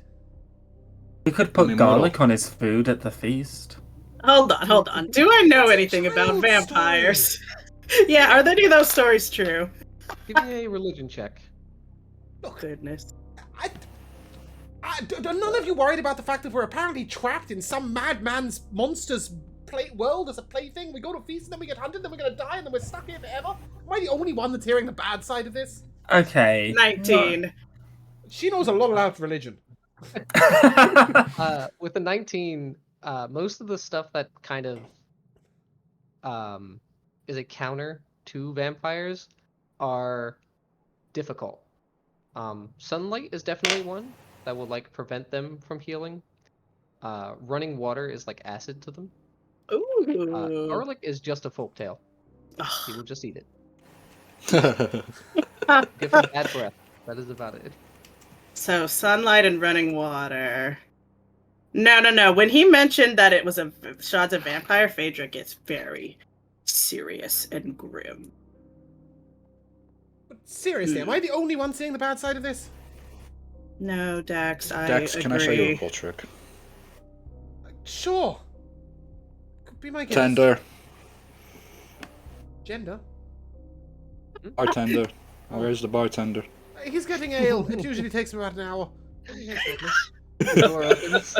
You could put I'm garlic immortal. on his food at the feast. Hold on. Do I know It's a anything about child vampires? Yeah, are any of those stories true? Give me a religion check. Look, Goodness. are none of you worried about the fact that we're apparently trapped in some madman's monster's world as a plaything? We go to a feast and then we get hunted, then we're gonna die, and then we're stuck here forever? Am I the only one that's hearing the bad side of this? Okay. 19. She knows a lot about religion. With the 19, most of the stuff that kind of is a counter to vampires are difficult. Sunlight is definitely one that will like prevent them from healing. Running water is like acid to them. Ooh. Garlic is just a folktale. He will just eat it. That's Give him bad breath. That is about it. So, sunlight and running water. No. When he mentioned that it was Strahd's a vampire, Phaedra gets very serious and grim. But seriously, am I the only one seeing the bad side of this? No, Dax, I Dex, agree. can I show you a cool trick? Sure. Could be my guess. Tender. Gender. Bartender. Where's the bartender? He's getting ale. It usually takes him about an hour. The door opens.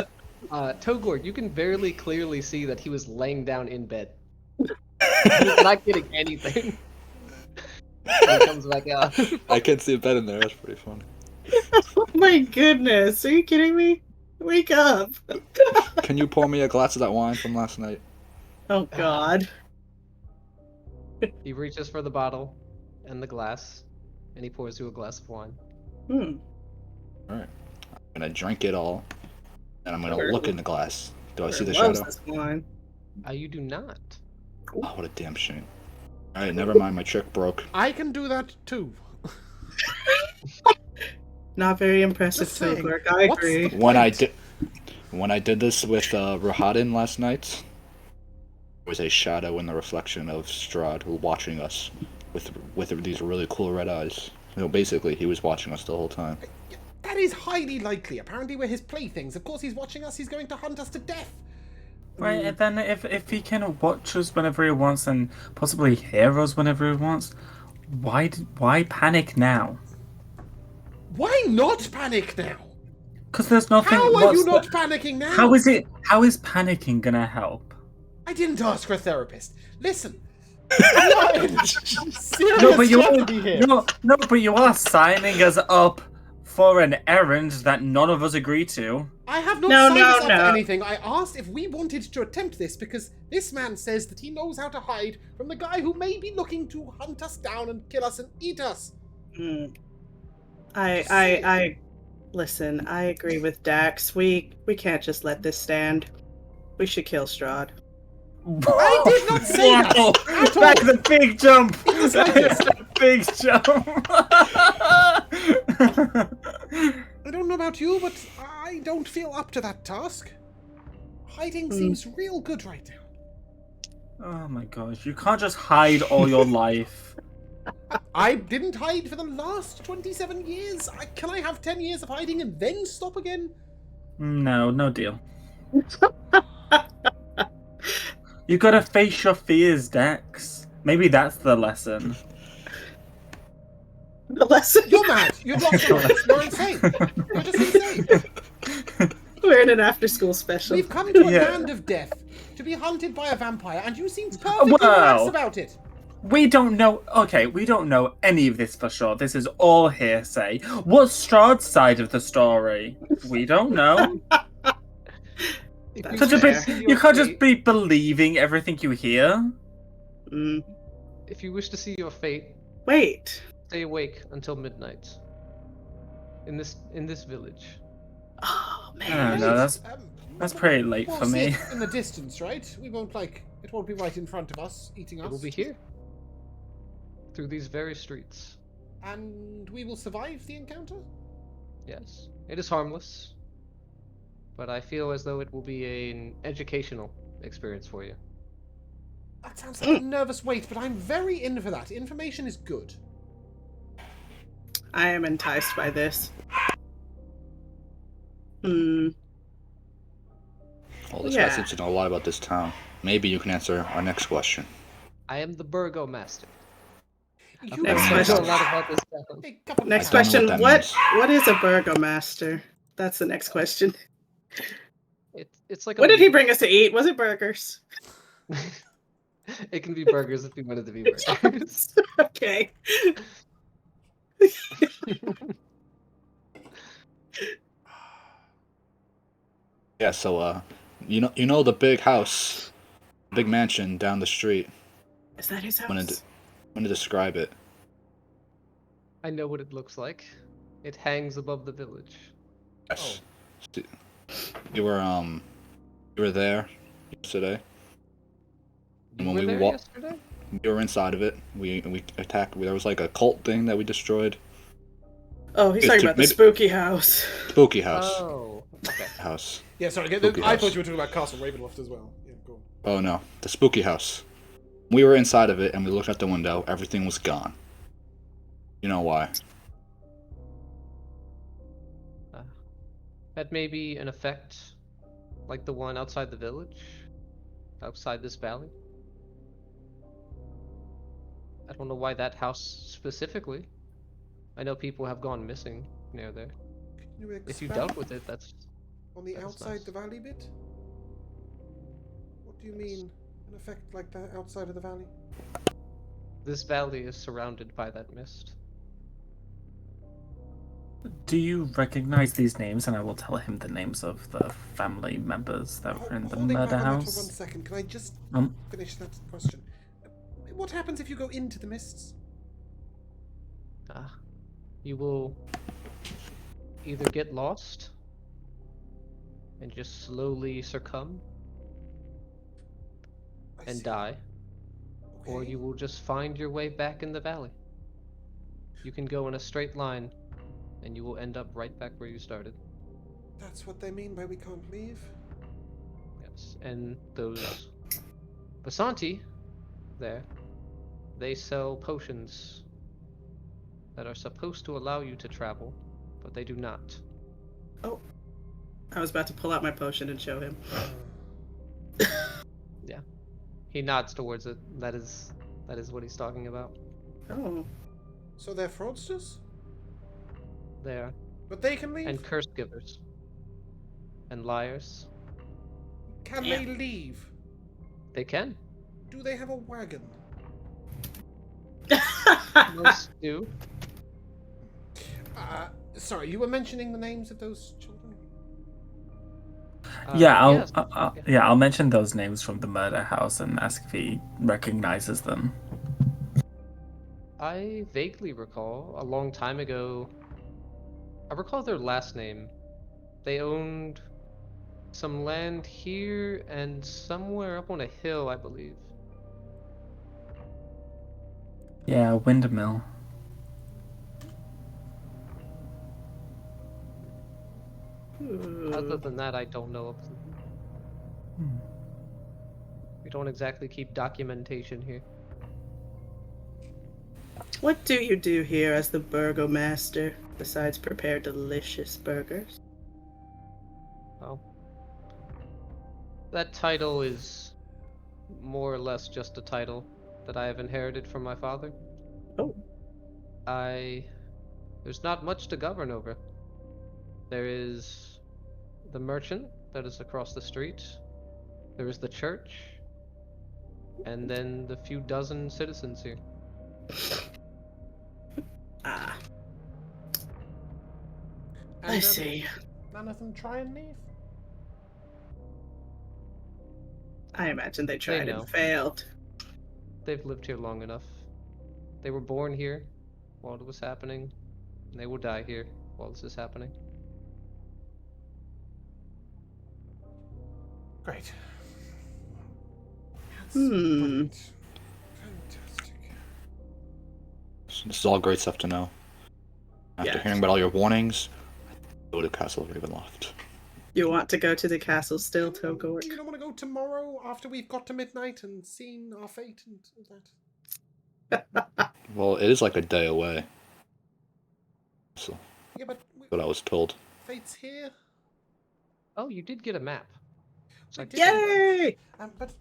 Togor, you can very clearly see that he was laying down in bed. He's not getting anything. And he comes back out. I can't see a bed in there. That's pretty funny. Oh my goodness, are you kidding me? Wake up. Can you pour me a glass of that wine from last night? Oh god. He reaches for the bottle and the glass, and he pours you a glass of wine. Hmm. Alright. I'm gonna drink it all, and I'm gonna look in the glass. Do I see the Loves shadow? this wine. You do not. Oh, what a damn shame. Alright, never mind. My trick broke. I can do that too. Not very impressive, Just saying, Togor. I what's agree. the- When I did this with Rahadin last night, there was a shadow in the reflection of Strahd watching us with these really cool red eyes. No, basically, he was watching us the whole time. That is highly likely. Apparently we're his playthings. Of course he's watching us. He's going to hunt us to death. Right, and then if he can watch us whenever he wants and possibly hear us whenever he wants, why panic now? Why not panic now? Because there's nothing. How are you what's not panicking now? How is panicking gonna help? I didn't ask for a therapist. Listen. Serious No, but you strategy here. no, but you are signing us up for an errand that none of us agreed to. I have not No, signed no, us up no. for anything. I asked if we wanted to attempt this because this man says that he knows how to hide from the guy who may be looking to hunt us down and kill us and eat us. I listen, I agree with Dax. We can't just let this stand. We should kill Strahd. I did not say that Wow. at all. That's a big jump. was like That's a big jump. I don't know about you, but I don't feel up to that task. Hiding seems real good right now. Oh my gosh, you can't just hide all your life. I didn't hide for the last 27 years. Can I have 10 years of hiding and then stop again? No, no deal. You gotta face your fears, Dax. Maybe that's the lesson. The lesson. You're mad. You've lost your mind. You're insane. You're just insane. We're in an after-school special. We've come to a Yeah. land of death to be hunted by a vampire, and you seem perfectly Well. relaxed about it. We don't know. Okay, we don't know any of this for sure. This is all hearsay. What's Strahd's side of the story? We don't know. That's Such a fair. bit, you can't just be believing everything you hear. If you wish to see your fate, Wait. stay awake until midnight. In this village. Oh I man. don't know. That's pretty late We'll for see me. it in the distance, right? We won't it won't be right in front of us, eating us. It will be here. Through these very streets. And we will survive the encounter? Yes. It is harmless. But I feel as though it will be an educational experience for you. That sounds like a nervous wait, but I'm very in for that. Information is good. I am enticed by this. Well, this guy Yeah. seems to know a lot about this town. Maybe you can answer our next question. I am the Burgomaster. You Next I question. know a lot about this town. Hey, couple Next I don't know question. what that What means. what is a burgomaster? That's the next question. It's like What did he bring us to eat? Was it burgers? It can be burgers if you want it to be burgers. Okay. Yeah, so you know the big house, big mansion down the street. Is that his house? I'm gonna describe it. I know what it looks like. It hangs above the village. Yes. You were there yesterday. And You when were we there wa- yesterday? We were inside of it. We attacked. There was like a cult thing that we destroyed. Oh, he's It's talking too- about the maybe- spooky house. Spooky house. Oh, okay. House. Yeah, sorry. Spooky I house. thought you were talking about Castle Ravenloft as well. Yeah, go on. Oh no, the spooky house. We were inside of it and we looked out the window. Everything was gone. You know why? That may be an effect like the one outside the village, outside this valley. I don't know why that house specifically. I know people have gone missing near there. Can you If you expand dealt with it, that's on the that's outside nice. the valley bit? What do you mean, an effect like the outside of the valley? this valley is surrounded by that mist. Do you recognize these names? And I will tell him the names of the family members that were in the Holding murder back on that for 1 house. second, can I just Um. finish that question? What happens if you go into the mists? You will either get lost and just slowly succumb I and see. die, or Okay. you will just find your way back in the valley. You can go in a straight line, and you will end up right back where you started. That's what they mean by we can't leave? Yes, and those Basanti there, they sell potions that are supposed to allow you to travel, but they do not. I was about to pull out my potion and show him. He nods towards it. That is what he's talking about. Oh. So they're fraudsters? They are. But they can leave? And curse givers. And liars. Can Yeah. they leave? They can. Do they have a wagon? Most do. Sorry, you were mentioning the names of those children? Yes. I'll mention those names from the murder house and ask if he recognizes them. I vaguely recall a long time ago. I recall their last name. They owned some land here and somewhere up on a hill, I believe. Yeah, windmill. Other than that, I don't know of them. We don't exactly keep documentation here. What do you do here as the burgomaster, besides prepare delicious burgers? Well, that title is more or less just a title that I have inherited from my father. Oh. There's not much to govern over. There is the merchant that is across the street. There is the church. And then the few dozen citizens here. Ah, And, I see. None of them try and leave? I imagine they tried know. and failed. They've lived here long enough. They were born here while it was happening. And they will die here while this is happening. Great. That's Hmm. brilliant. Fantastic. This is all great stuff to know. After Yeah. hearing about all your warnings, go to Castle Ravenloft. You want to go to the castle still, Togor? You don't want to go tomorrow after we've got to midnight and seen our fate and all that? Well, it is like a day away. So, Yeah, but what I was told. fate's here. Oh, you did get a map. We did. Yay! But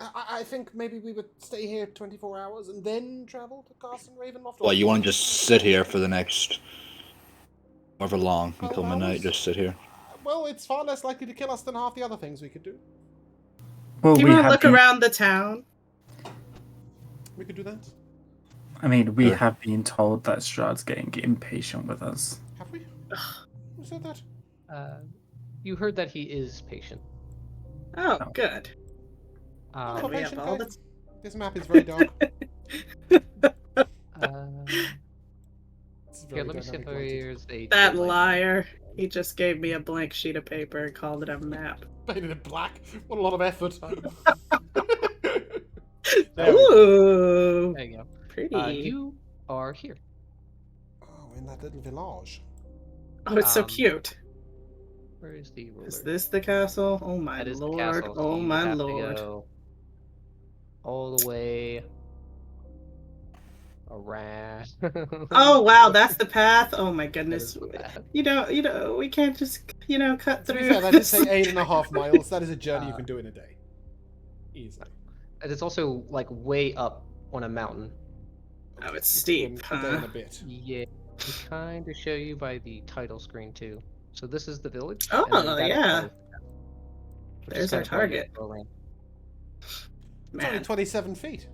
I think maybe we would stay here 24 hours and then travel to Castle Ravenloft. Well, you want to just sit here for the next however long 12 until midnight? hours? Just sit here. Well, it's far less likely to kill us than half the other things we could do. Well, Do you we want to have look been, around the town? We could do that. I mean, we Sure. have been told that Strahd's getting impatient with us. Have we? Who said that? You heard that he is patient. Oh, good. I'm Um, a we have patient all guy. the- This map is very dark. It's here, very let me see if dynamic lighted. there's a... That light. liar. He just gave me a blank sheet of paper and called it a map. Painted in black. What a lot of effort. There we go. Ooh, There you go. pretty. You are here. Oh, in that little village. Oh, it's so um, cute. Where is the ruler? Is this the castle? Oh my That is the lord. castle. Oh You my have to lord. go all the way around. Oh wow, that's the path. Oh my That goodness. is the path. You know, we can't just, cut To be through. fair, that did this. say 8.5 miles. That is a journey you can do in a day. Easily. And it's also like way up on a mountain. Oh, it's A steep, day huh? and a bit. Yeah, we kind of show you by the title screen too. So this is the village. Oh, and then that is yeah. part of the town, which is There's our kind of why you target. go around. It's only Man. 27 feet.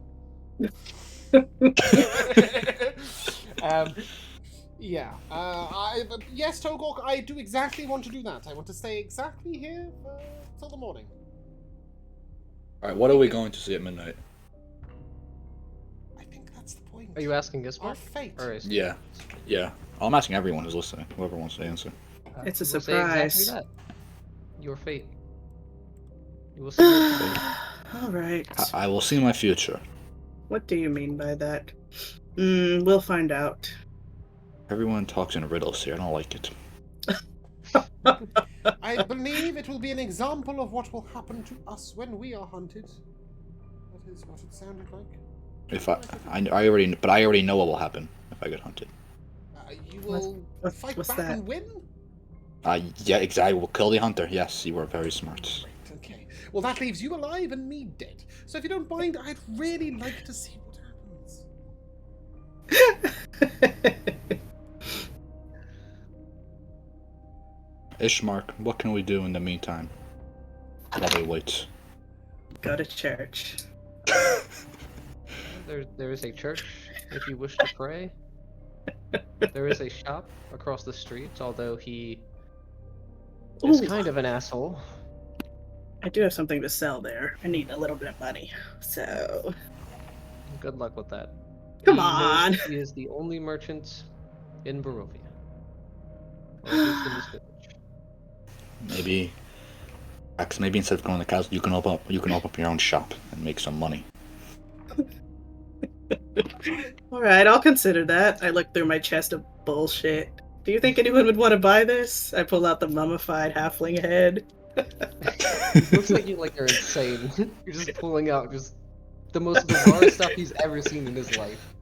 Yeah. But yes, Togork, I do exactly want to do that. I want to stay exactly here till the morning. Alright, what are we going to see at midnight? I think that's the point. Are you asking us, Our Mark? fate. Or is Yeah. Yeah. I'm asking everyone who's listening, whoever wants to answer. It's a you will say exactly surprise. that. Your fate. You will see your fate. All right. I will see my future. What do you mean by that? We'll find out. Everyone talks in riddles here. I don't like it. I believe it will be an example of what will happen to us when we are hunted. That is what it sounded like. If I already know what will happen if I get hunted. You will fight what's back that? and win? Yeah, exactly. We'll kill the hunter. Yes, you were very smart. Great, okay. Well, that leaves you alive and me dead. So if you don't mind, I'd really like to see what happens. Ishmark, what can we do in the meantime? While we wait. Go to church. There is a church if you wish to pray. There is a shop across the street, although he is Ooh. kind of an asshole. I do have something to sell there. I need a little bit of money. So, Good luck with that. Come He knows on. that he is the only merchant in Barovia. Or at least in this village. Maybe instead of going to the castle, you can open up your own shop and make some money. all right, I'll consider that. I look through my chest of bullshit. Do you think anyone would want to buy this? I pull out the mummified halfling head. Looks like you're insane. You're just pulling out just the most bizarre stuff he's ever seen in his life.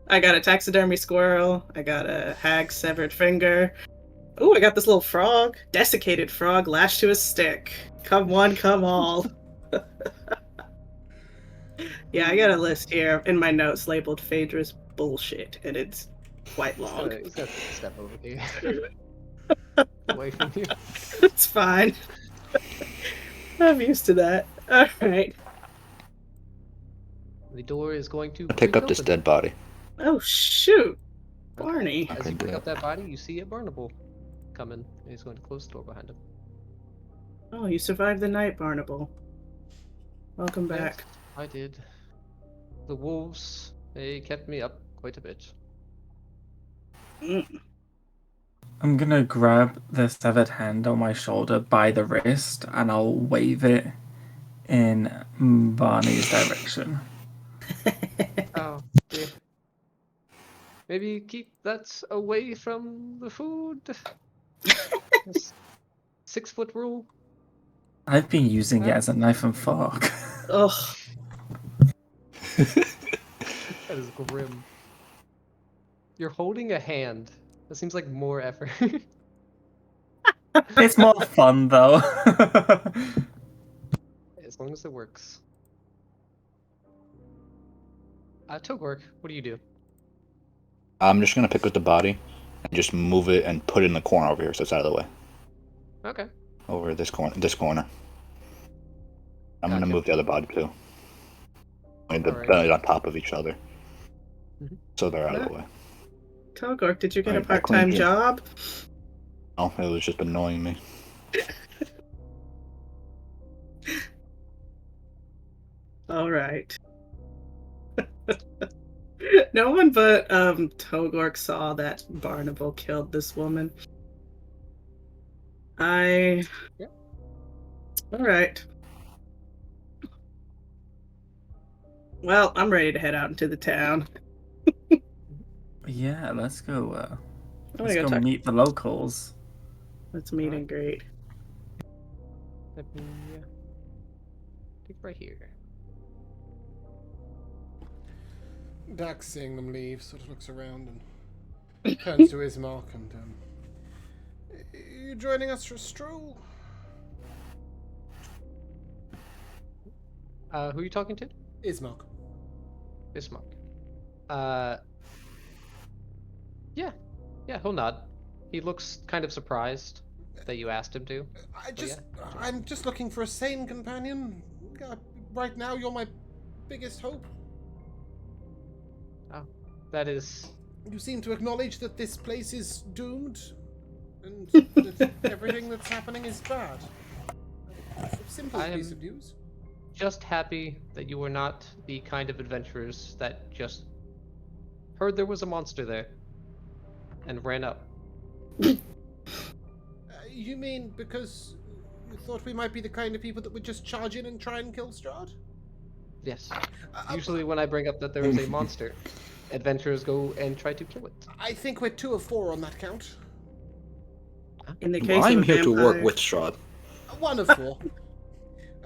I got a taxidermy squirrel. I got a hag's severed finger. Ooh, I got this little frog. Desiccated frog lashed to a stick. Come one, come all. Yeah, I got a list here in my notes labeled Phaedra's bullshit, and it's quite long. He's got to step over here. Away from you. It's fine. I'm used to that. Alright. The door is going to Pick up this open. dead body. Oh, shoot. Barney. As Okay, you pick good. up that body, you see a Barnacle coming. And he's going to close the door behind him. Oh, you survived the night, Barnable. Welcome back. Yes, I did. The wolves, they kept me up quite a bit. Mm. I'm gonna grab the severed hand on my shoulder by the wrist and I'll wave it in Barney's direction. Oh, dear. Maybe keep that away from the food. This 6-foot rule. I've been using it as a knife and fork. Ugh. That is grim. You're holding a hand. That seems like more effort. It's more fun though. As long as it works. Togork, what do you do? I'm just gonna pick up the body and just move it and put it in the corner over here so it's out of the way. Okay. Over this corner. I'm gonna Gotcha. move the other body too. I mean, Alright. they're on top of each other. Mhm. So they're out of the way. Togork, did you get a Alright, I part-time cleaned it. job? No, it was just annoying me. All right. No one but Togork saw that Barnable killed this woman. Yeah. All right. Well, I'm ready to head out into the town. Yeah, let's go. I'm Let's gonna go go talk. meet the locals. Let's meet and greet. Let me take right here. Dax, seeing them leave, sort of looks around and turns to Ismark and, you joining us for a stroll? Who are you talking to? Ismark. Bismarck. Yeah, he'll nod. He looks kind of surprised that you asked him to. I'm just looking for a sane companion. Right now, you're my biggest hope. That is... You seem to acknowledge that this place is doomed, and that everything that's happening is bad. Simple I am- piece of news. just happy that you were not the kind of adventurers that just heard there was a monster there and ran up. You mean because you thought we might be the kind of people that would just charge in and try and kill Strahd? Yes. Usually when I bring up that there is a monster, adventurers go and try to kill it. I think we're 2 of 4 on that count. In the case I'm of a here to work vampire- with Strahd. 1 of 4.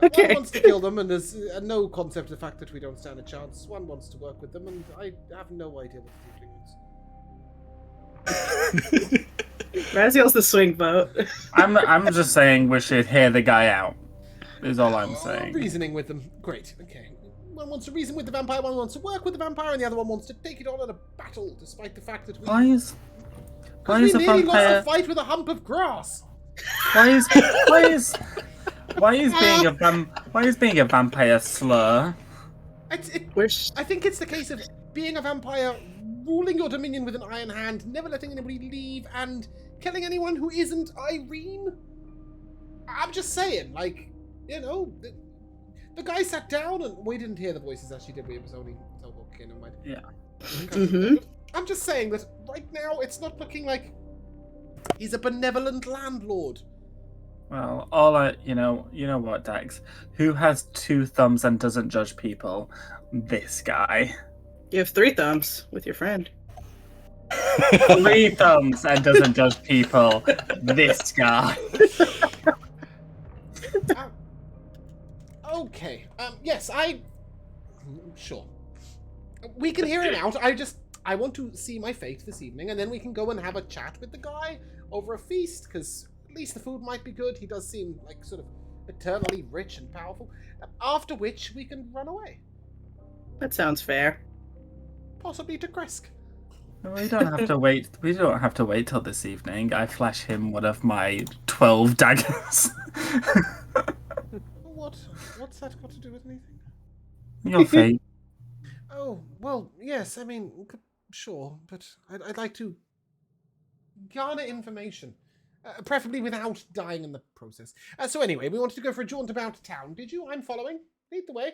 Okay. One wants to kill them, and there's no concept of the fact that we don't stand a chance. One wants to work with them, and I have no idea what the tiefling is. Raziel's the swing vote. I'm just saying we should hear the guy out. Is all I'm saying. Reasoning with them. Great, okay. One wants to reason with the vampire, one wants to work with the vampire, and the other one wants to take it on in a battle, despite the fact that we... Why is we a nearly lost vampire? a fight with a hump of grass! Why is being a vampire slur? It's, it, Wish I think it's the case of being a vampire ruling your dominion with an iron hand, never letting anybody leave, and killing anyone who isn't Irene? I'm just saying, like, you know, the guy sat down and we didn't hear the voices actually, did we? It was only okay, never mind. Yeah. Mhm. I'm just saying that right now it's not looking like he's a benevolent landlord. Well, you know what, Dax? Who has 2 thumbs and doesn't judge people? This guy. You have 3 thumbs with your friend. 3 thumbs and doesn't judge people. This guy. Okay. Yes, sure. We can hear him out. I want to see my fate this evening, and then we can go and have a chat with the guy over a feast, because at least the food might be good. He does seem like sort of eternally rich and powerful. After which, we can run away. That sounds fair. Possibly to Kresk. We don't have to wait. We don't have to wait till this evening. I flash him one of my 12 daggers. What's that got to do with anything? Your fate. Oh, well, yes, I mean, sure, but I'd like to garner information, preferably without dying in the process. So anyway, we wanted to go for a jaunt about town, did you? I'm following. Lead the way.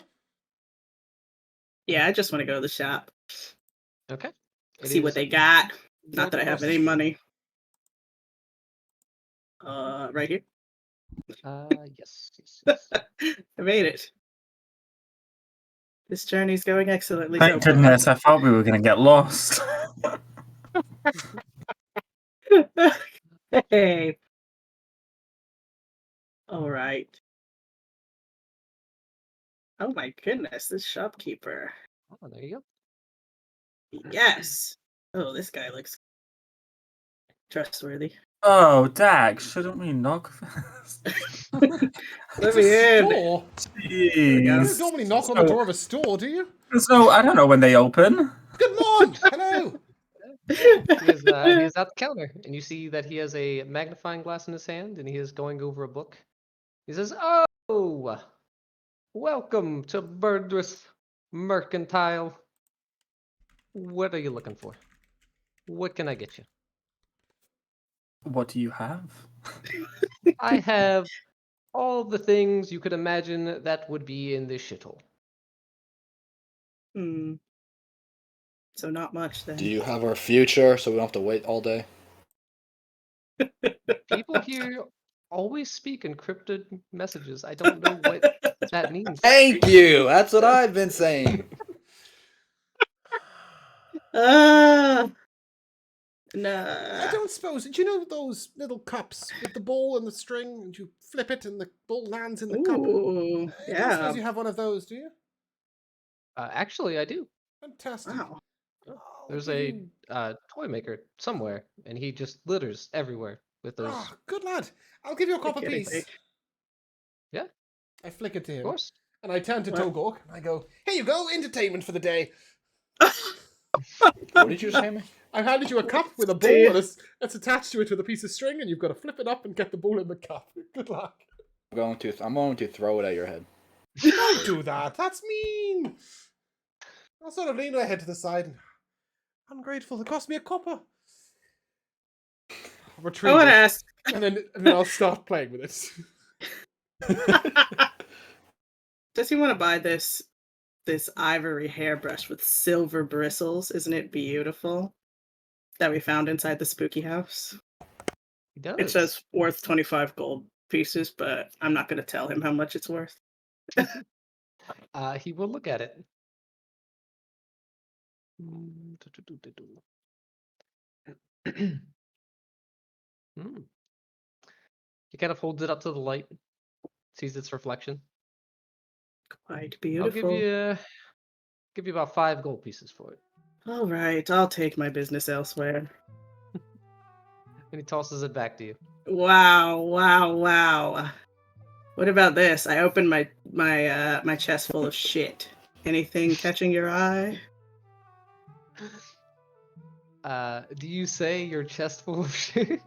Yeah, I just want to go to the shop. Okay. See what they got. Not that I have any money. Right here. Yes. I made it. This journey's going excellently. Thank goodness, I thought we were going to get lost. Hey. All right. Oh my goodness, this shopkeeper. Oh, there you go. Yes. Oh, this guy looks trustworthy. Oh, Dax, shouldn't we knock first? Let me in. Store? Jeez. You don't normally knock on the door of a store, do you? So, I don't know when they open. Good morning! Hello! He is at the counter, and you see that he has a magnifying glass in his hand, and he is going over a book. He says, "Oh, welcome to Birdrith Mercantile. What are you looking for? What can I get you?" What do you have? I have all the things you could imagine that would be in this shithole. So not much then. Do you have our future so we don't have to wait all day? People here always speak encrypted messages. I don't know what that means. Thank you! That's what I've been saying. No. I don't suppose. Do you know those little cups with the ball and the string, and you flip it and the ball lands in the cup? Ooh, I don't yeah. suppose you have one of those, do you? Actually, I do. Fantastic. Wow. There's a toy maker somewhere, and he just litters everywhere with those. Oh, good lad. I'll give you a copper kidding piece. me. Yeah, I flick it to of him. course. And I turn to What? Togork and I go, "Here you go, entertainment for the day. What did you say, man? I've handed you a cup with a ball Dear. and it's attached to it with a piece of string, and you've got to flip it up and get the ball in the cup. Good luck." I'm going to throw it at your head. Don't do that. That's mean. I'll sort of lean my head to the side. And, ungrateful. It cost me a copper. I'll retrieve I want it, to ask. and then I'll start playing with it. Does he want to buy this ivory hairbrush with silver bristles? Isn't it beautiful? That we found inside the spooky house. He does. It says worth 25 gold pieces, but I'm not going to tell him how much it's worth. He will look at it. He kind of holds it up to the light, sees its reflection. Quite I'll beautiful. give you about 5 gold pieces for it. All right, I'll take my business elsewhere. And he tosses it back to you. Wow. What about this? I opened my chest full of shit. Anything catching your eye? Do you say your chest full of shit?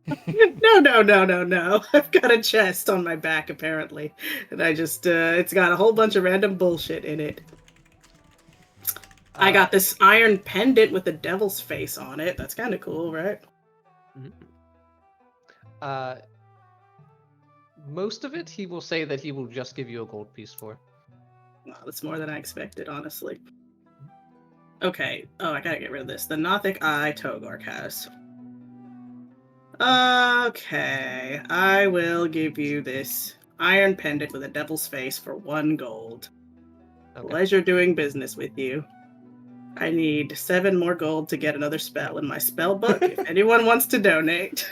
No. I've got a chest on my back apparently, and I just it's got a whole bunch of random bullshit in it. I got this iron pendant with a devil's face on it. That's kind of cool, right? Most of it, he will say that he will just give you a gold piece for. Wow, that's more than I expected, honestly. Okay. Oh, I gotta get rid of this. The Nothic Eye Togark has. Okay. I will give you this iron pendant with a devil's face for 1 gold. Okay. Pleasure doing business with you. I need 7 more gold to get another spell in my spell book if anyone wants to donate.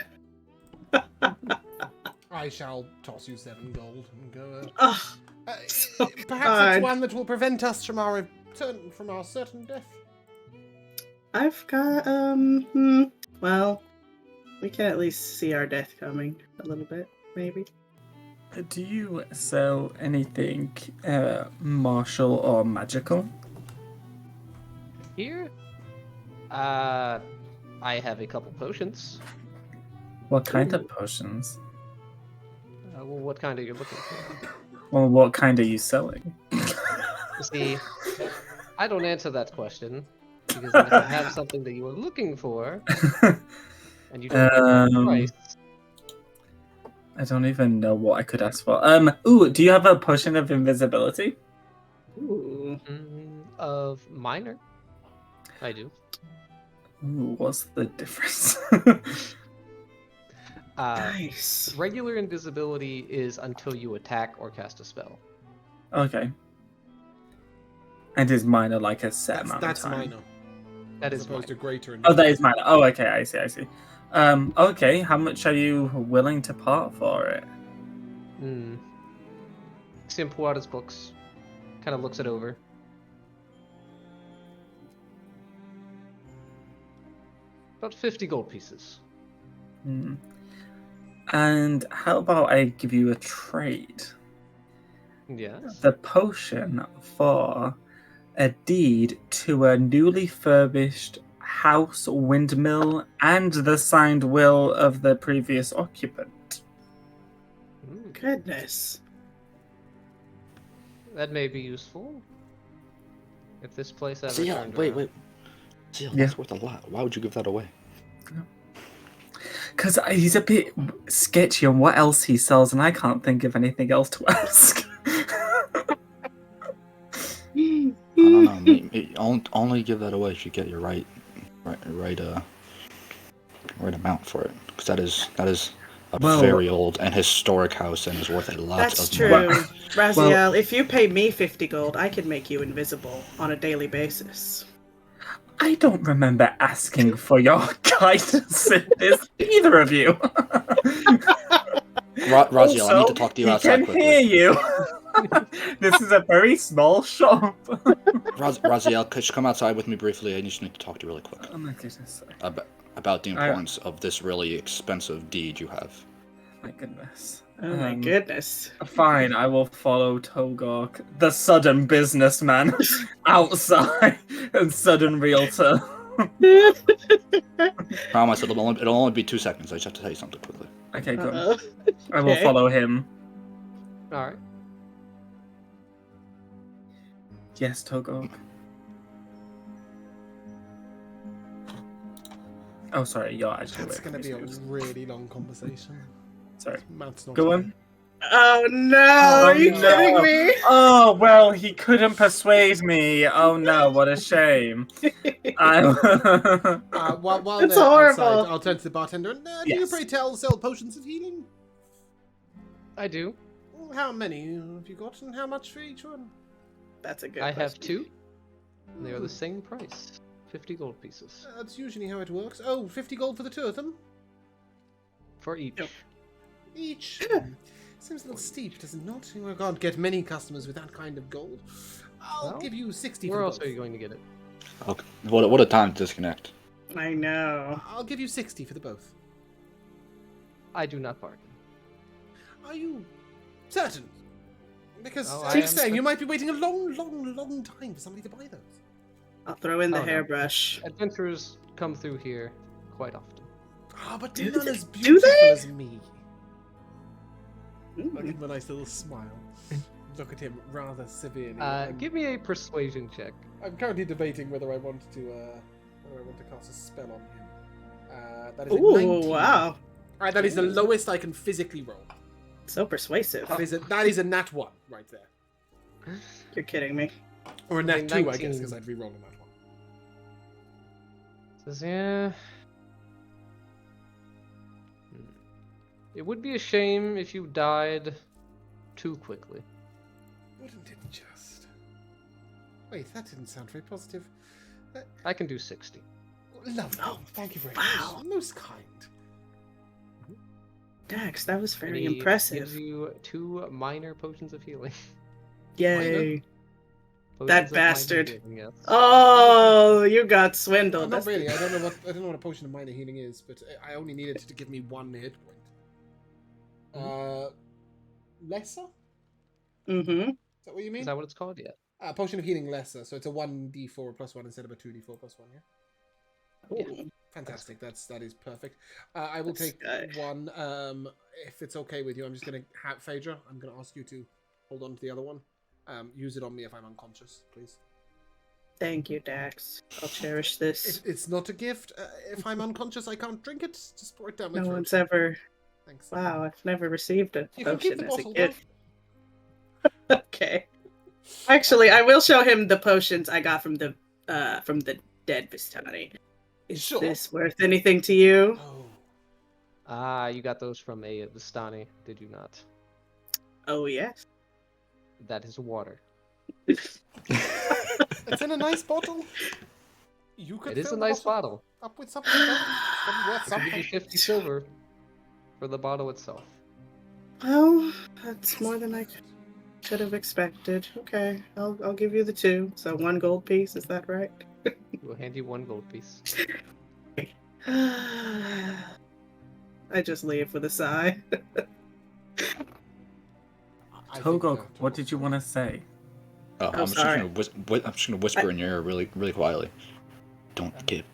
I shall toss you 7 gold and go. Oh, so Perhaps kind. it's one that will prevent us from our certain death. I've got, well, we can at least see our death coming a little bit, maybe. Do you sell anything martial or magical? Here, I have a couple potions. What kind of potions? Well, what kind are you looking for? Well, what kind are you selling? You see, I don't answer that question because if I have something that you are looking for and you don't know the price, I don't even know what I could ask for. Ooh, do you have a potion of invisibility? Ooh. Of minor, I do. Ooh, what's the difference? Nice. Regular invisibility is until you attack or cast a spell. Okay. And is minor like a set amount That's of time? minor. That As is opposed to minor. greater. Oh, that is minor. Oh, okay, I see. Okay, how much are you willing to part for it? Sim pull out his books, kind of looks it over. About 50 gold pieces. And how about I give you a trade? Yes. The potion for a deed to a newly furbished house, windmill, and the signed will of the previous occupant. Goodness. That may be useful. If this place ever Seal, turned wait. around. Seal, Yeah. that's worth a lot. Why would you give that away? Because he's a bit sketchy on what else he sells, and I can't think of anything else to ask. I don't know. Only give that away if you get your right amount for it, because that is a very old and historic house and is worth a lot That's of true. money. Raziel, if you pay me 50 gold, I can make you invisible on a daily basis. I don't remember asking for your guidance in this, either of you. Raziel, I need to talk to you outside quickly. He can hear you. This is a very small shop. Raziel, could you come outside with me briefly? I just need to talk to you really quick. Oh my goodness. About the importance of this really expensive deed you have. My goodness. Oh my goodness. Fine, I will follow Togark, the sudden businessman, outside and sudden realtor. Promise, it'll only be 2 seconds. I just have to tell you something quickly. Okay, good. Uh-oh. I will follow him. Alright. Yes, Togark. Oh, sorry, you're actually It's going to be a really long conversation. Sorry. Matt's not Go here. on. Oh no, are you kidding me? Oh, well, he couldn't persuade me. Oh no, what a shame. While It's they're horrible. outside, I'll turn to the bartender. And, do you Yes. pray tell sell potions of healing? I do. How many have you got, and how much for each one? That's a good I have question. 2. And they are the same price. 50 gold pieces. That's usually how it works. Oh, 50 gold for the 2 of them? For each. Yep. Each? Seems a little steep, does it not? You can't get many customers with that kind of gold. I'll Well, give you 60 Where for else both. are you going to get it? Okay. What a time to disconnect. I know. I'll give you 60 for the both. I do not bargain. Are you certain? Because Oh, I I keep am saying you certain. might be waiting a long time for somebody to buy those. I'll throw in the Oh, no. hairbrush. Adventurers come through here quite often. Ah, but Do none they- as do beautiful they? as me. I Mm. give him a nice little smile. look at him rather severely. Give me a persuasion check. I'm currently debating whether I want to cast a spell on him. That is a 19. wow. All right, that is the lowest I can physically roll. So persuasive. That is a nat 1 right there. You're kidding me. Or a nat 2, I 19. guess, because I'd re-roll a nat 1. Says, yeah. It would be a shame if you died too quickly. Wouldn't it just? Wait, that didn't sound very positive. I can do 60. Lovely. Thank you very Wow. much. Most kind. Dax, that was very And he impressive. Gives you 2 minor potions of healing. Yay. Potions That of minor bastard. healing, yes. Oh, you got swindled. Not really. I don't know what a potion of minor healing is, but I only needed it to give me 1 hit point. Lesser? Mm-hmm. Is that what you mean? Is that what it's called? Yeah. Potion of healing lesser, so it's a 1d4 plus 1 instead of a 2d4 plus 1, yeah? Yeah. Fantastic. That is perfect. I will take one. If it's okay with you, I'm just gonna have Phaedra. I'm gonna ask you to hold on to the other one. Use it on me if I'm unconscious, please. Thank you, Dax. I'll cherish this. It's not a gift. If I'm unconscious, I can't drink it. Just pour it down my No throat. one's ever. Thanks. Wow, I've never received a You can keep potion the as a bottle, gift. Okay. Actually, I will show him the potions I got from the dead Vistani. Is Sure. this worth anything to you? Oh. You got those from a Vistani, did you not? Oh yes. That is water. It's in a nice bottle. You could It is fill a the nice bottle. up with something. It's probably worth I can give you something. 50 silver for the bottle itself. Well, that's more than I could have expected. Okay, I'll give you the 2. So 1 gold piece. Is that right? We'll hand you 1 gold piece. I just leave with a sigh. Togok, what did you want to say? I'm just sorry. gonna whisper in your ear really, really quietly.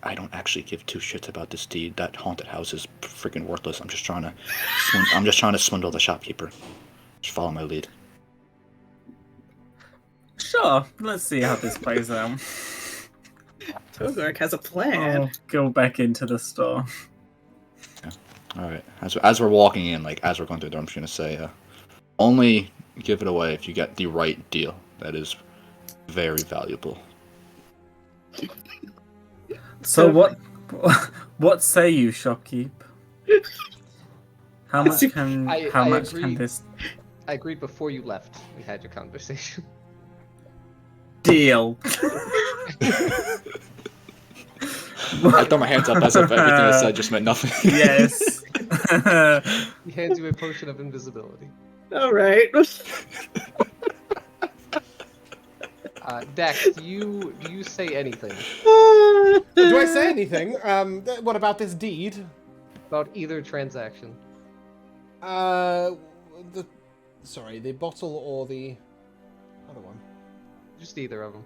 I don't actually give 2 shits about this deed. That haunted house is freaking worthless. I'm just trying to swindle the shopkeeper. Just follow my lead. Sure, let's see how this plays out. Togork has a plan. I'll go back into the store. All right. As we're walking in, as we're going through the door, I'm just gonna say, only give it away if you get the right deal. That is very valuable. So what say you, shopkeep? How much can I can this I agreed before you left. We had your conversation. deal? I throw my hands up as if everything I said just meant nothing. Yes. He hands you a potion of invisibility. All right. Dax, do you say anything Do I say anything? What about this deed? about either transaction? The bottle or the other one? Just either of them.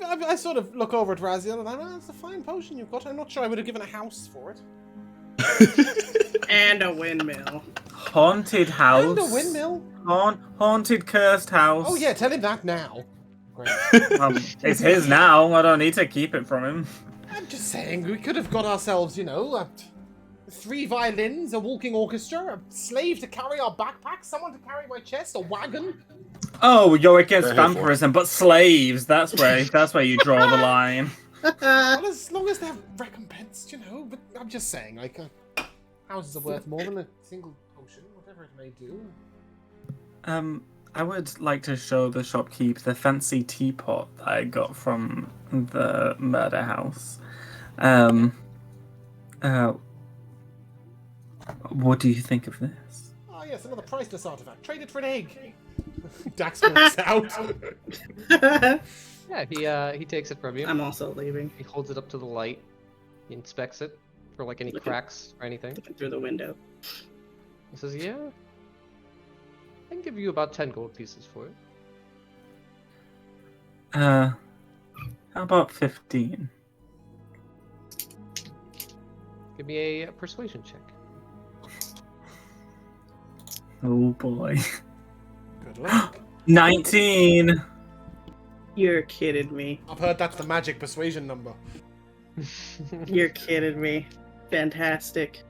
I sort of look over at Raziel and I'm like, it's a fine potion you've got. I'm not sure I would have given a house for it. And a windmill. Haunted house. And a windmill. Haunted cursed house. Oh yeah, tell him that now. Great. It's his now. I don't need to keep it from him. I'm just saying, we could have got ourselves, 3 violins, a walking orchestra, a slave to carry our backpacks, someone to carry my chest, a wagon. Oh, you're against They're here for vampirism, but slaves. That's where you draw the line. Well, as long as they're recompensed, But I'm just saying, houses are worth more than a single potion, whatever it may do. I would like to show the shopkeep the fancy teapot that I got from the murder house. What do you think of this? Oh yes, another priceless artifact. Trade it for an egg. Dax walks out. Yeah, he takes it from you. I'm also leaving. He holds it up to the light. He inspects it for any cracks or anything. Looking through the window. He says, "Yeah, I can give you about 10 gold pieces for it." How about 15? Give me a persuasion check. Oh boy. Good luck. 19. You're kidding me. I've heard that's the magic persuasion number. You're kidding me. Fantastic.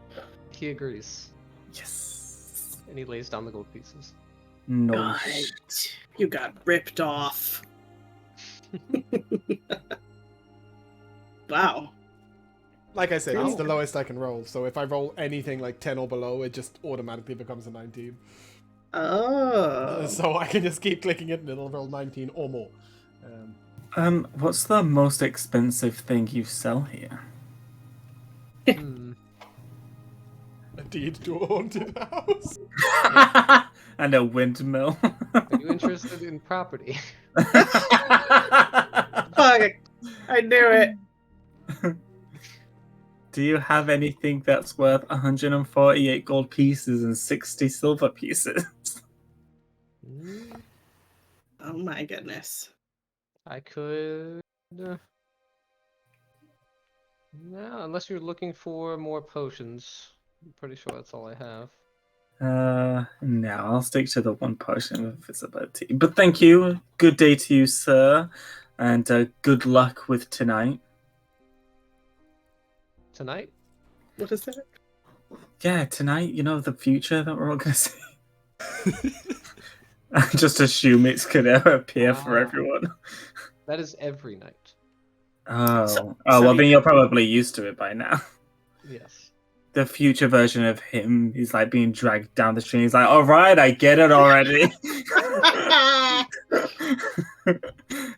He agrees, Yes. and he lays down the gold pieces. No. God, you got ripped off. Wow. Like I said, it's Oh. the lowest I can roll. So if I roll anything like 10 or below, it just automatically becomes a 19. Oh. So I can just keep clicking it and it'll roll 19 or more. What's the most expensive thing you sell here? Hmm. A deed to a haunted house. And a windmill. Are you interested in property? Fuck. I knew it. Do you have anything that's worth 148 gold pieces and 60 silver pieces? Hmm, Oh my goodness. I could. No, unless you're looking for more potions. I'm pretty sure that's all I have. No, I'll stick to the one potion of visibility. But thank you. Good day to you, sir. And good luck with tonight. Tonight? What is that? Yeah, tonight, you know, the future that we're all going to see. I just assume it's going to appear for Ah. everyone. That is every night. Oh, well, so then you- you're probably used to it by now. Yes. The future version of him, he's like being dragged down the street. He's like, all right, I get it already.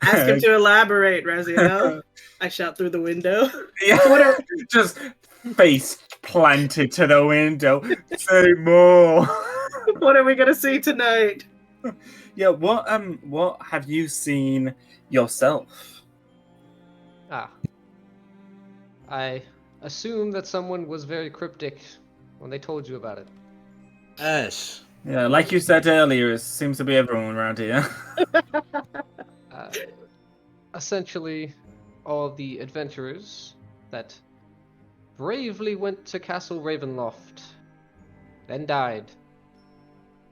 Ask him to elaborate, Raziel. I shout through the window. Yeah, What are- just face planted to the window. Say more. What are we gonna see tonight? Yeah, what have you seen yourself? Ah. I assume that someone was very cryptic when they told you about it. Yes. Yeah, like you said earlier, it seems to be everyone around here. Uh, essentially, all of the adventurers that bravely went to Castle Ravenloft, then died,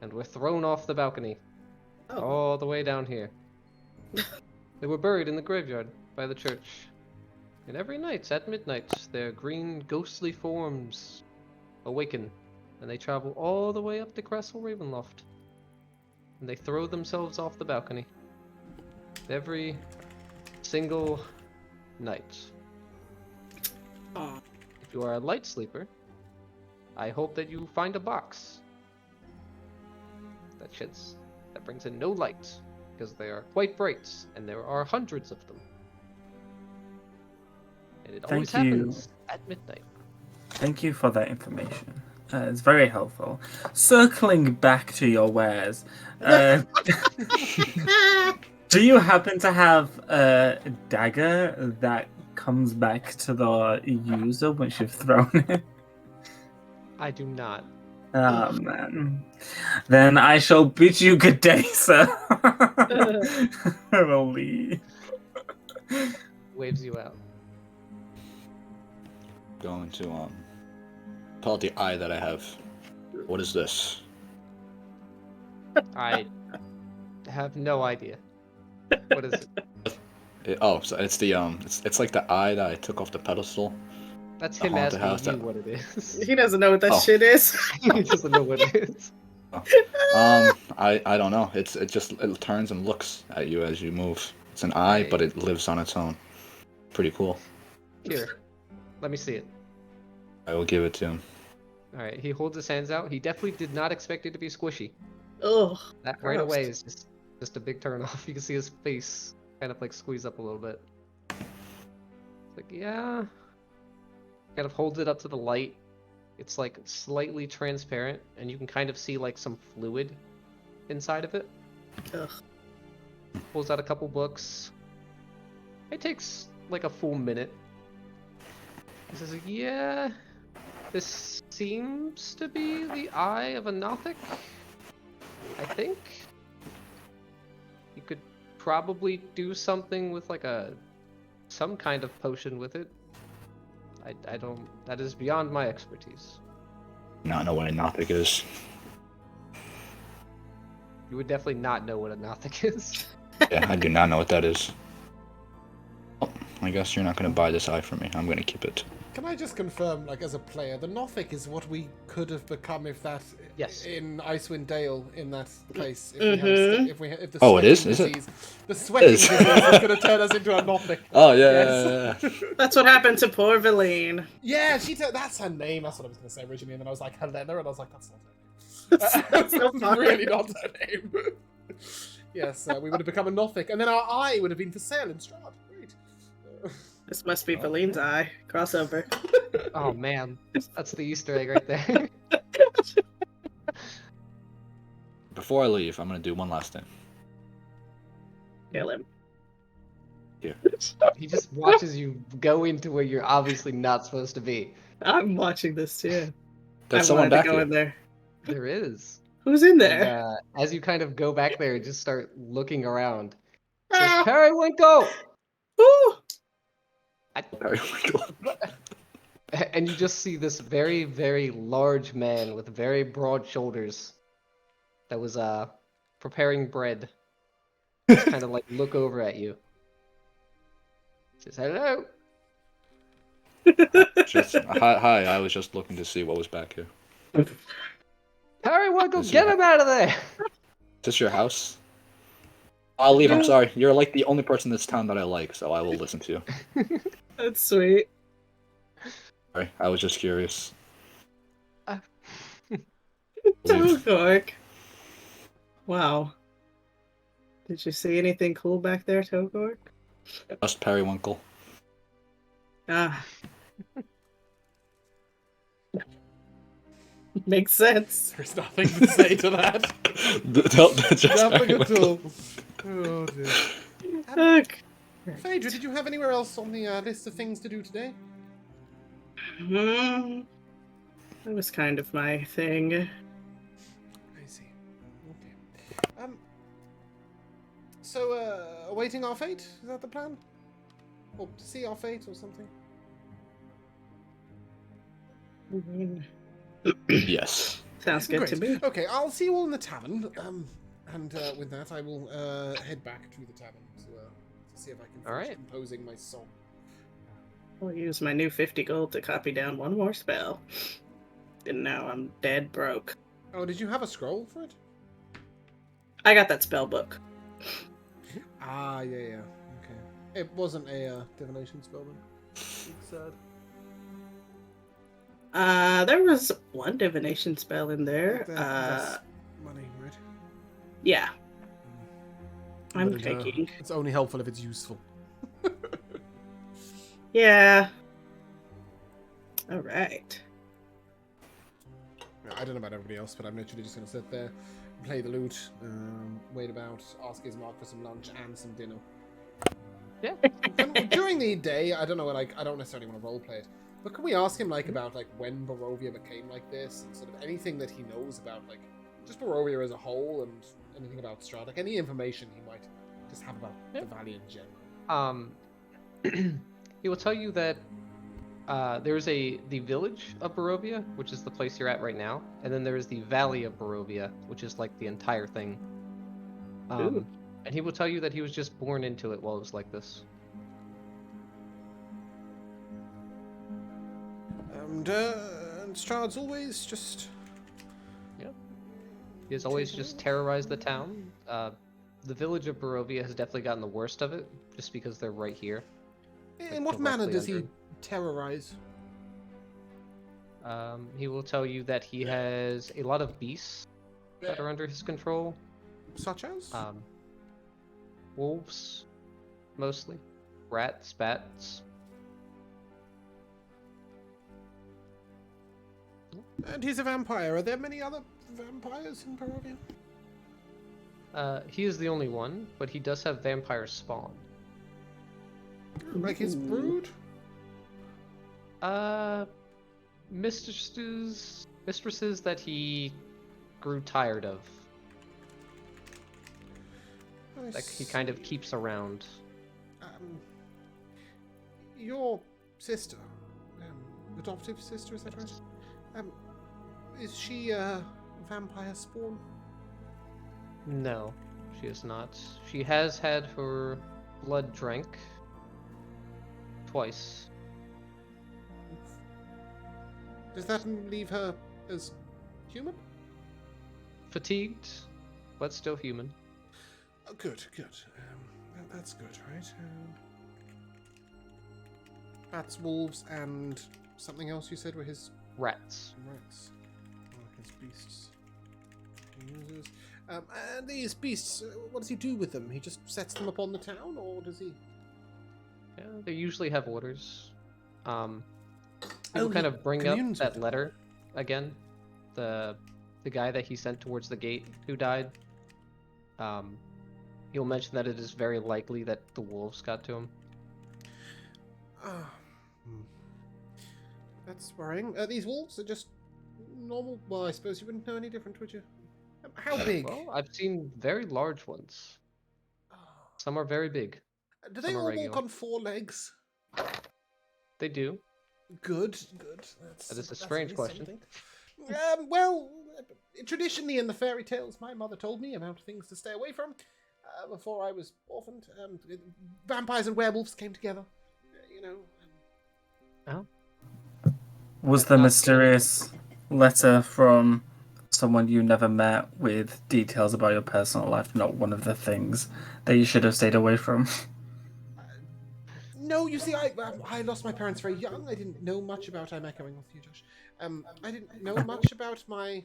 and were thrown off the balcony, Oh. all the way down here. They were buried in the graveyard by the church. And every night at midnight, their green ghostly forms awaken, and they travel all the way up to Castle Ravenloft. And they throw themselves off the balcony. Every single night. Oh. If you are a light sleeper, I hope that you find a box that brings in no light, because they are quite bright, and there are hundreds of them. And it always Thank you. happens at midnight. Thank you for that information. It's very helpful. Circling back to your wares, do you happen to have a dagger that comes back to the user once you've thrown it? I do not. Oh man. Then I shall bid you good day, sir. I will leave. Waves you out. Going to pull out the eye that I have. What is this? I have no idea. What is it? So it's the it's like the eye that I took off the pedestal. That's The him haunted asking house you that- what it is. He doesn't know what that Oh. shit is. He doesn't know what it is. I don't know. It turns and looks at you as you move. It's an eye, but it lives on its own. Pretty cool. Here, let me see it. I will give it to him. Alright, he holds his hands out. He definitely did not expect it to be squishy. Ugh. That right Gross. away is just a big turn off. You can see his face kind of like squeeze up a little bit. It's like, yeah. Kind of holds it up to the light. It's like slightly transparent, and you can kind of see like some fluid inside of it. Ugh. Pulls out a couple books. It takes like a full minute. He says, yeah, this seems to be the eye of a Nothic, I think. You could probably do something with like some kind of potion with it. I don't, that is beyond my expertise. Not know what a Nothic is. You would definitely not know what a Nothic is. Yeah, I do not know what that is. Oh, I guess you're not going to buy this eye from me. I'm going to keep it. Can I just confirm, like, as a player, the Nothic is what we could have become if that, Yes. in Icewind Dale, in that place, if the Oh, it is? sweating Is it? disease, the sweating It is. disease is going to turn us into a Nothic. Oh, Yes. yeah. That's what happened to poor Valine. Yeah, that's her name. That's what I was going to say originally, and then I was like, Helena, and I was like, that's not her name. That's so That's really not her name. Yes, we would have become a Nothic, and then our eye would have been for sale in Strahd. Great. This must be Valine's eye. Crossover. Oh man, that's the Easter egg right there. Before I leave, I'm going to do one last thing. Kill him. Here. He just watches you go into where you're obviously not supposed to be. I'm watching this too. There's I someone wanted back to go here. in there. There is. Who's in And, there? as you kind of go back there and just start looking around, it Ah! says, Periwinkle! Ooh! And you just see this very, very large man with very broad shoulders that was preparing bread. Just kind of like look over at you. Says hello. Hi, I was just looking to see what was back here. Periwinkle, Is get it- him out of there! Is this your house? I'll leave, I'm sorry. You're like the only person in this town that I like, so I will listen to you. That's sweet. Sorry, I was just curious. Leave. Togork. Wow. Did you see anything cool back there, Togork? Just Periwinkle. Ah. Makes sense. There's nothing to say to that. Just Nothing at Periwinkle. all. Oh, dear. Look. Phaedra, did you have anywhere else on the list of things to do today? That was kind of my thing. I see. Okay. So, awaiting our fate? Is that the plan? Or to see our fate or something? Yes. Sounds good to me. Okay, I'll see you all in the tavern. And with that, I will head back to the tavern to see if I can finish Alright. composing my song. I'll use my new 50 gold to copy down one more spell. And now I'm dead broke. Oh, did you have a scroll for it? I got that spell book. Ah, yeah. Okay. It wasn't a divination spell then. It's sad. There was one divination spell in there. That's money, right? Yeah. I'm But taking. it's only helpful if it's useful. Yeah. Alright. I don't know about everybody else, but I'm literally just going to sit there, play the lute, wait about, ask his mark for some lunch and some dinner. Yeah. And during the day, I don't know, like, I don't necessarily want to roleplay it, but can we ask him, like, about, like, when Barovia became like this, and sort of anything that he knows about, like, just Barovia as a whole, and anything about Strahd, like, any information he might just have about the valley in general. He will tell you that there's the village of Barovia, which is the place you're at right now, and then there's the valley of Barovia, which is like the entire thing. And he will tell you that he was just born into it while it was like this. And Strahd's always just... He has always just terrorized the town. The village of Barovia has definitely gotten the worst of it, just because they're right here. In what manner does he terrorize? He will tell you that he has a lot of beasts that are under his control. Such as? Wolves, mostly. Rats, bats. And he's a vampire. Are there many other vampires in Barovia? He is the only one, but he does have vampire spawn. Like his brood? Mistresses that he grew tired of. Like he kind of keeps around. Your sister, adoptive sister, is that right? Yes. Is she vampire spawn? No, she is not. She has had her blood drank twice. Does that leave her as human? Fatigued, but still human. Oh, good. That's good, right? Bats, wolves, and something else you said were his Rats. rats. His beasts. He uses. And these beasts, what does he do with them? He just sets them upon the town, or does he? Yeah, they usually have orders. People Oh, kind he of bring up communes with that them. letter again. The guy that he sent towards the gate who died. He'll mention that it is very likely that the wolves got to him. That's worrying. These wolves are just normal. Well, I suppose you wouldn't know any different, would you? How big? Well, I've seen very large ones. Some are very big. Do they some are all regular. walk on 4 legs? They do. Good. That is a That's strange at least question. something. Well, traditionally in the fairy tales, my mother told me about things to stay away from. Before I was orphaned, vampires and werewolves came together. Oh. Was the mysterious letter from someone you never met with details about your personal life not one of the things that you should have stayed away from? No, you see, I lost my parents very young. I didn't know much about. I'm echoing off you, Josh. I didn't know much about my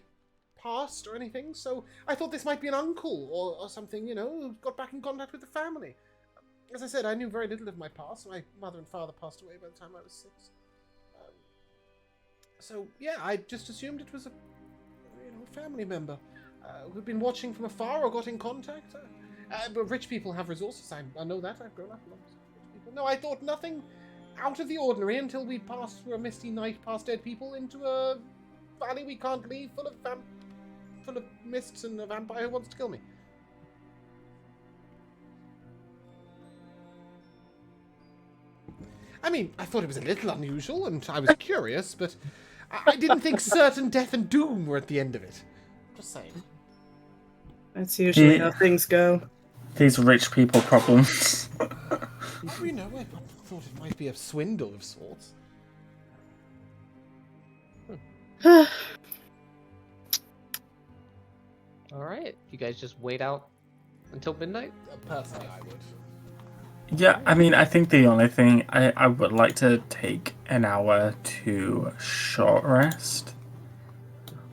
past or anything, so I thought this might be an uncle or something, who got back in contact with the family. As I said, I knew very little of my past. My mother and father passed away by the time I was 6. So yeah, I just assumed it was a family member who'd been watching from afar or got in contact. But rich people have resources. I know that. I've grown up amongst rich people. No, I thought nothing out of the ordinary until we passed through a misty night past dead people into a valley we can't leave, full of mists and a vampire who wants to kill me. I mean, I thought it was a little unusual, and I was curious, but I didn't think certain death and doom were at the end of it. Just saying. That's usually how things go. These rich people problems. I thought it might be a swindle of sorts. All right, you guys just wait out until midnight. Personally, I would. Yeah, I mean, I think the only thing I would like to take an hour to short rest.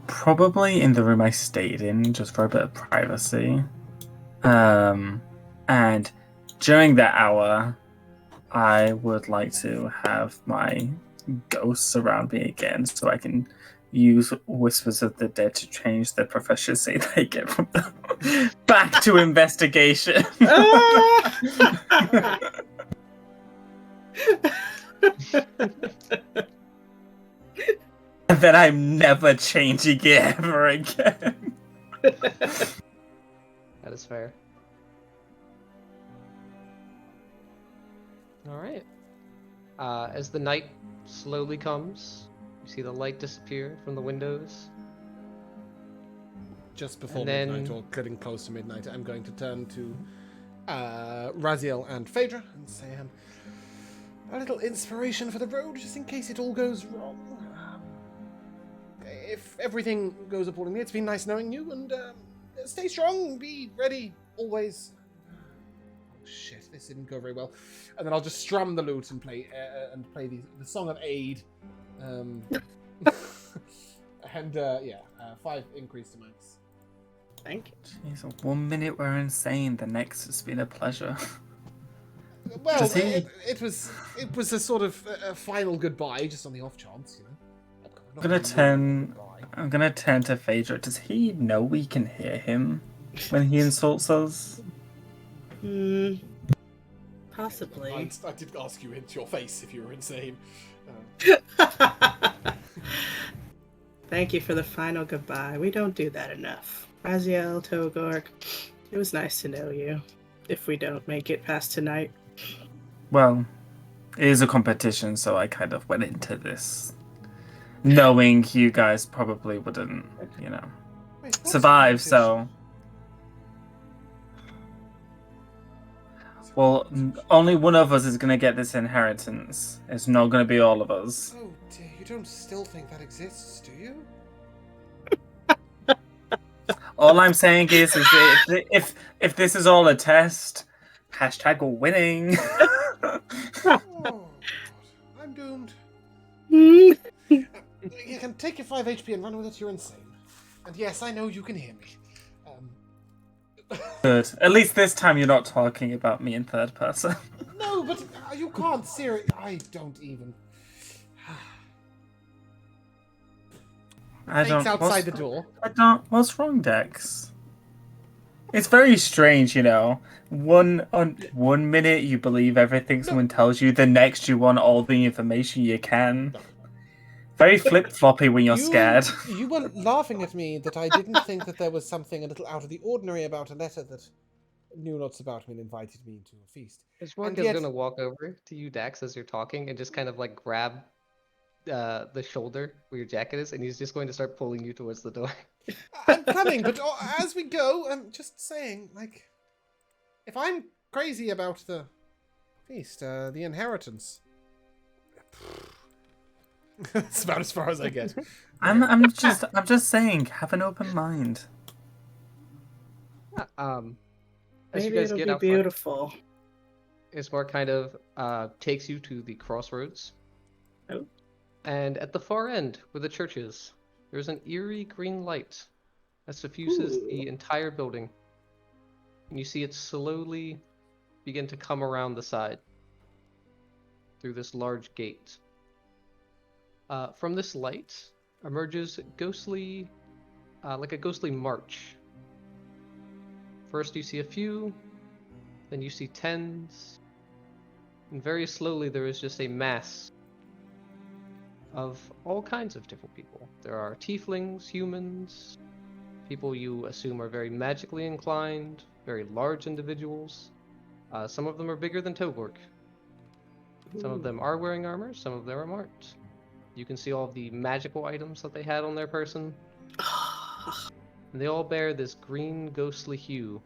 Probably in the room I stayed in, just for a bit of privacy. And during that hour, I would like to have my ghosts around me again, so I can use Whispers of the Dead to change the proficiency they get from them. Back to investigation. And then I'm never changing it ever again. That is fair. All right. As the night slowly comes, you see the light disappear from the windows. Just before And then- midnight, or getting close to midnight, I'm going to turn to Raziel and Phaedra and say, a little inspiration for the road, just in case it all goes wrong. If everything goes accordingly, it's been nice knowing you, and stay strong, be ready, always. Oh shit, this didn't go very well. And then I'll just strum the lute and play the Song of Aid. And 5 increase to max. Thank you. Jeez, 1 minute we're insane, the next has been a pleasure. Well, Does he- it was a sort of a final goodbye, just on the off chance, I'm gonna turn to Phaedra. Does he know we can hear him when he insults us? Possibly. I did ask you into your face if you were insane. Thank you for the final goodbye. We don't do that enough. Raziel, Togork, it was nice to know you. If we don't make it past tonight. Well, it is a competition, so I kind of went into this knowing you guys probably wouldn't, Wait, what's survive, the so... Well, only one of us is going to get this inheritance. It's not going to be all of us. Oh dear, you don't still think that exists, do you? All I'm saying is that if this is all a test, hashtag winning. Oh, God. I'm doomed. Mm. You can take your 5 HP and run with it, you're insane. And yes, I know you can hear me. Good. At least this time you're not talking about me in third person. No, but you can't seriously. I don't even. I don't. Fate's outside the door. I don't. What's wrong, Dex? It's very strange, you know. One minute you believe everything someone tells you, the next you want all the information you can. Very flip-floppy when you're scared. You were laughing at me that I didn't think that there was something a little out of the ordinary about a letter that knew lots about me and invited me to a feast. Ishmark is gonna walk over to you, Dax, as you're talking, and just kind of like grab the shoulder where your jacket is, and he's just going to start pulling you towards the door. I'm coming, but as we go, I'm just saying, like, if I'm crazy about the feast, the inheritance. That's about as far as I get. I'm just saying, have an open mind. As Maybe you guys it'll get be out front, beautiful. Ishmark kind of takes you to the crossroads. Oh. And at the far end, where the church is, there's an eerie green light that suffuses the entire building. And you see it slowly begin to come around the side through this large gate. From this light emerges ghostly, like a ghostly march. First you see a few, then you see tens, and very slowly there is just a mass of all kinds of different people. There are tieflings, humans, people you assume are very magically inclined, very large individuals. Some of them are bigger than Toborg. Some of them are wearing armor, some of them aren't. You can see all of the magical items that they had on their person. And they all bear this green ghostly hue.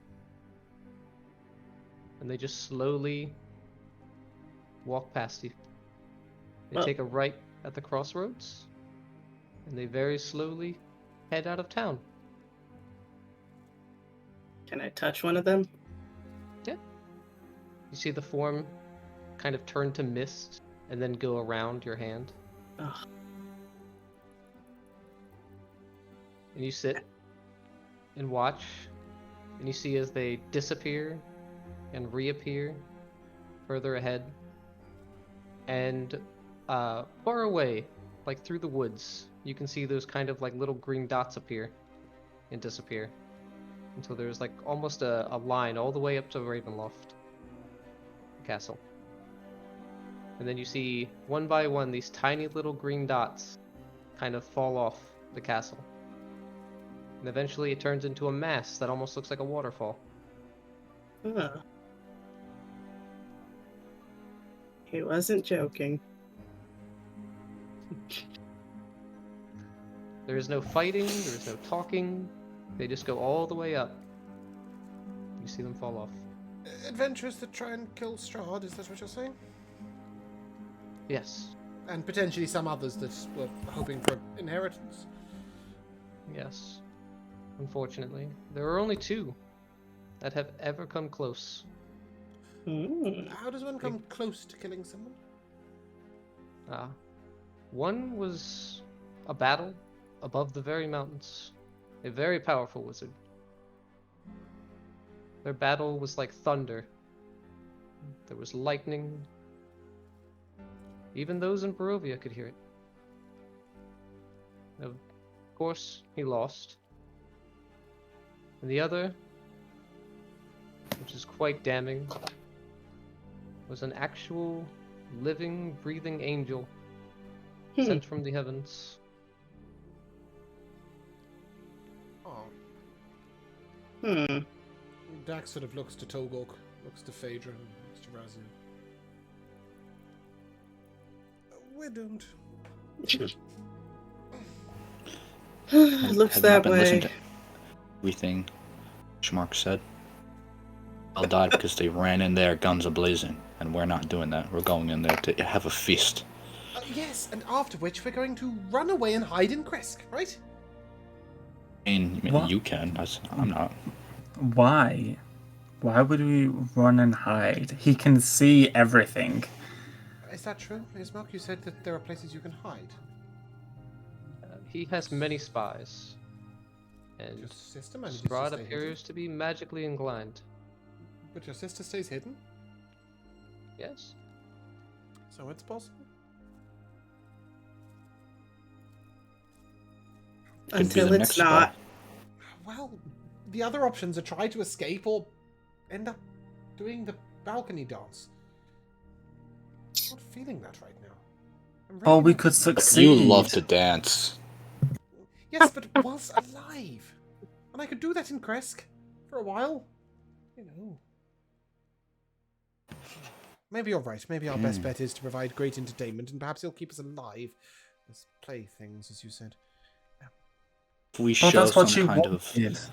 And they just slowly walk past you. They take a right at the crossroads, and they very slowly head out of town. Can I touch one of them? Yeah. You see the form kind of turn to mist and then go around your hand. Ugh. And you sit and watch, and you see as they disappear and reappear further ahead. And far away, like through the woods, you can see those kind of like little green dots appear and disappear. Until there's like almost a line all the way up to Ravenloft Castle. And then you see one by one these tiny little green dots kind of fall off the castle. And eventually it turns into a mass that almost looks like a waterfall. Huh. He wasn't joking. There is no fighting, there is no talking. They just go all the way up. You see them fall off. Adventurers that try and kill Strahd, is that what you're saying? Yes. And potentially some others that were hoping for inheritance. Yes. Unfortunately. There are only 2 that have ever come close. How does one come close to killing someone? One was a battle above the very mountains. A very powerful wizard. Their battle was like thunder. There was lightning. Even those in Barovia could hear it. Of course, he lost. And the other, which is quite damning, was an actual living, breathing angel sent from the heavens. Oh. Dax sort of looks to Togok, looks to Phaedra, and looks to Raziel. We're doomed. Looks Have that not been listening way. to everything Schmark said. all died because they ran in there guns a-blazing, and we're not doing that. We're going in there to have a feast. Yes, and after which we're going to run away and hide in Kresk, right? I mean, What? you can. I'm not. Why? Why would we run and hide? He can see everything. Is that true? Ismark, you said that there are places you can hide. He has many spies, and Your sister manages to Strahd stay appears to be magically inclined. hidden. But your sister stays hidden? Yes. So it's possible. Could be Until the it's next not. Well, the other options are try to escape or end up doing the balcony dance. I'm not feeling that right now. I'm Oh, really we not. could succeed. You love to dance. Yes, but whilst alive. And I could do that in Kresk for a while. You know. Maybe you're right. Maybe our best bet is to provide great entertainment, and perhaps he'll keep us alive as playthings, as you said. If we Oh, show that's what some you kind wanted. of,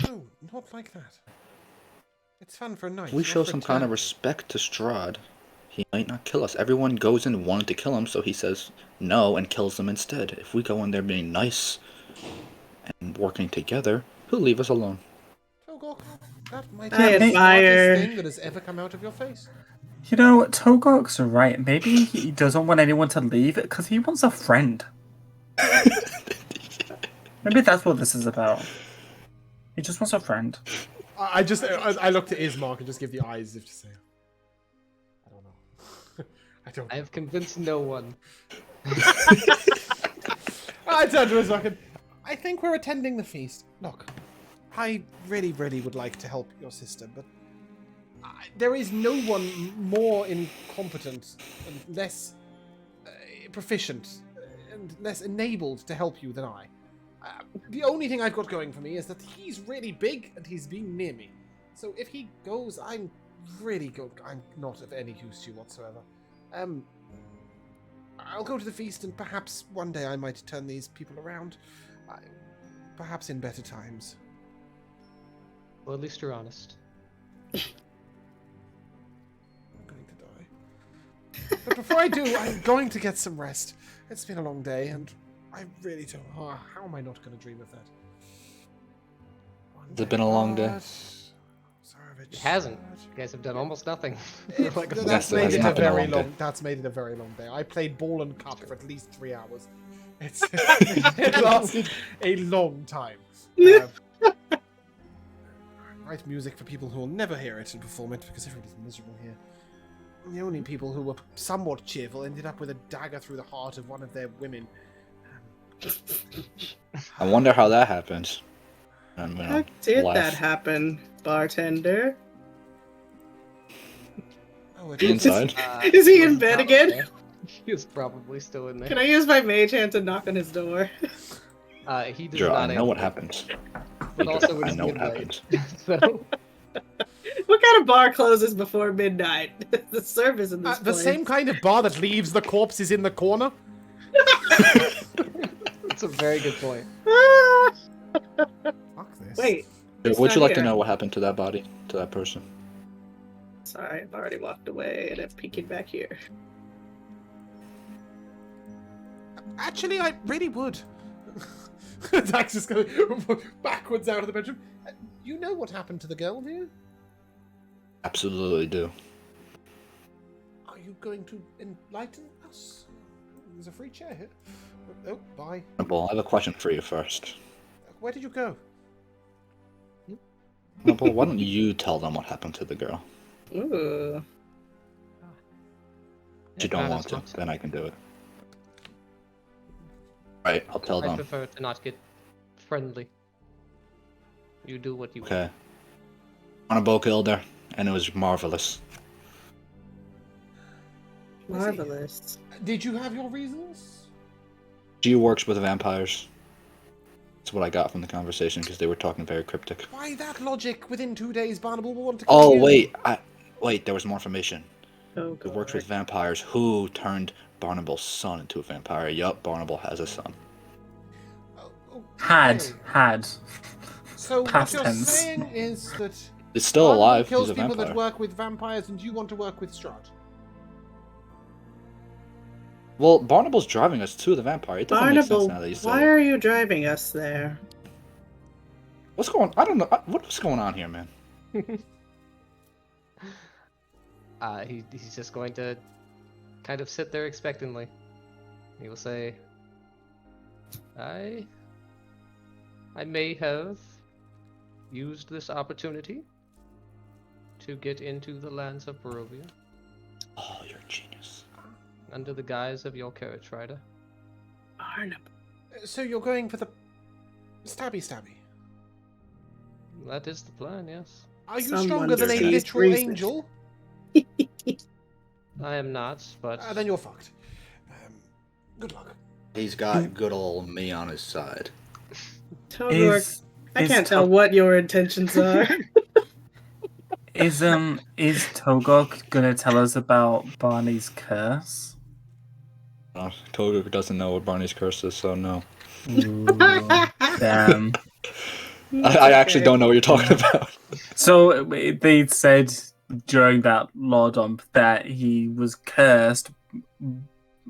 No, not like that. It's fun for a night. if we not show for some kind of eternity. respect to Strahd, he might not kill us. Everyone goes in wanting to kill him, so he says no and kills them instead. If we go in there being nice and working together, he'll leave us alone. Togok, that might I be the admire- smartest thing that has ever come out of your face. You know, Togok's right. Maybe he doesn't want anyone to leave it because he wants a friend. Maybe that's what this is about. He just wants a friend. I looked at Ismark and just give the eyes as if to say, I don't know. I don't. I have convinced no one. I turned to Ismark and I think we're attending the feast. Look, I really, really would like to help your sister, but there is no one more incompetent and less proficient and less enabled to help you than I. The only thing I've got going for me is that he's really big and he's been near me. So if he goes, I'm really good. I'm not of any use to you whatsoever. I'll go to the feast and perhaps one day I might turn these people around. Perhaps in better times. Well, at least you're honest. I'm going to die. But before I do, I'm going to get some rest. It's been a long day and I really don't. Oh, how am I not going to dream of that? Has it been a long day? Zarovich, It hasn't. Strahd. You guys have done almost nothing. That's Yes, it made has it a not been a very long day. long. That's made it a very long day. I played ball and cup for at least 3 hours. It lasted a long time. Write music for people who will never hear it and perform it because everybody's miserable here. The only people who were somewhat cheerful ended up with a dagger through the heart of one of their women. I wonder how that happens. How did laugh. that happen, bartender? Oh, it Be inside. Is he in bed again? He is probably still in there. Can I use my mage hand to knock on his door? He does Joe, not I know what answer. happens. But also I it's know what midnight. happens. So What kind of bar closes before midnight? The service in this the place. same kind of bar that leaves the corpses in the corner. it's a very good point. Fuck this. Wait. Joe, It's would you not like to here. know what happened to that body, to that person? Sorry, I've already walked away and I'm peeking back here. Actually, I really would. Dax is going backwards out of the bedroom. You know what happened to the girl, do you? Absolutely do. Are you going to enlighten us? There's a free chair here. Oh, bye. Well, I have a question for you first. Where did you go? Well, why don't you tell them what happened to the girl? Ooh. If you don't want to, then I can do it. Right, I'll tell I them. prefer to not get friendly. You do what you want. Okay. Honorable killed her, and it was marvelous. Marvelous. Did you have your reasons? She works with vampires. That's what I got from the conversation, because they were talking very cryptic. Why that logic? Within 2 days, Barnable will want to kill Oh, you. wait, there was more information. Oh, Who works God. with vampires, who turned Barnable's son into a vampire. Yup, Barnable has a son. Oh, okay. Had. So Past what you're tense. saying is that It's still Barnacle alive. kills He's a people vampire. that work with vampires, and you want to work with Strahd. Well, Barnable's driving us to the vampire. It doesn't make sense Barnable, now that you say why it. are you driving us there? What's going? I don't know. What's going on here, man? He's just going to kind of sit there expectantly. He will say, I may have used this opportunity to get into the lands of Barovia Oh, you're a genius. under the guise of your carriage rider. Barnable. So you're going for the stabby. That is the plan, yes. Are you Someone stronger than a sees literal reason. angel? I am not, but Then you're fucked. Good luck. He's got good old me on his side. Togor, I is can't tell what your intentions are. Is Togok gonna tell us about Barney's curse? Toga doesn't know what Barney's curse is, so no. Ooh, damn. I actually don't know what you're talking about. So they said during that law dump that he was cursed,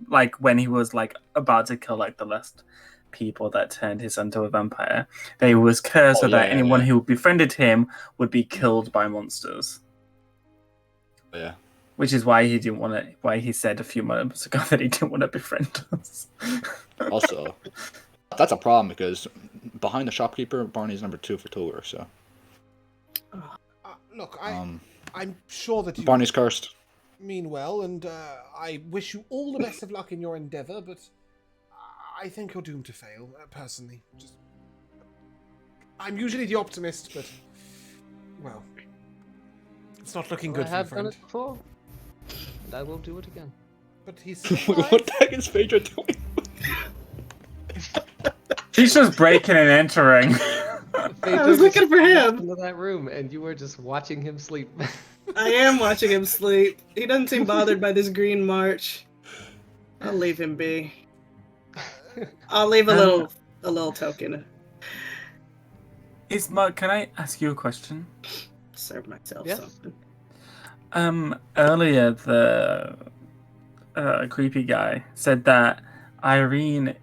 like when he was like about to kill like the last people that turned his son to a vampire. They was cursed so that anyone who befriended him would be killed by monsters. Yeah. Which is why he didn't want to. Why he said a few months ago that he didn't want to befriend us. Also, that's a problem because behind the shopkeeper, Barney's number 2 for Toga. So. Look, I'm sure that you Barney's cursed. mean well, and I wish you all the best of luck in your endeavor, but I think you're doomed to fail, personally. I'm usually the optimist, but, well, it's not looking good I for you, have done friend. it before, and I will do it again. But he's What the heck is Phaedra doing? She's just breaking and entering. I was looking for him. Into that room, and you were just watching him sleep. I am watching him sleep. He doesn't seem bothered by this green march. I'll leave him be. I'll leave a little token. Can I ask you a question? Serve myself Yes. something. Earlier the creepy guy said that Irene,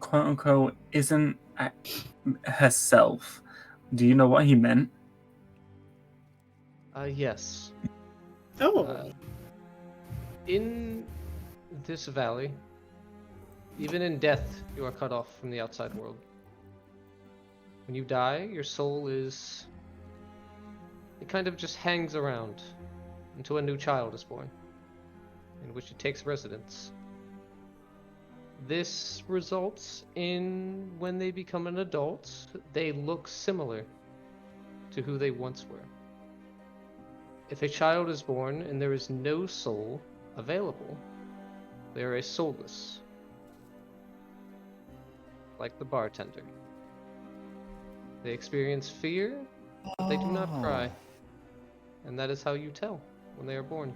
quote unquote, isn't herself. Do you know what he meant? Yes. Oh. In this valley, even in death, you are cut off from the outside world. When you die, your soul it kind of just hangs around until a new child is born, in which it takes residence. This results in, when they become an adult, they look similar to who they once were. If a child is born and there is no soul available, they are a soulless, like the bartender. They experience fear, but they do not cry. And that is how you tell when they are born.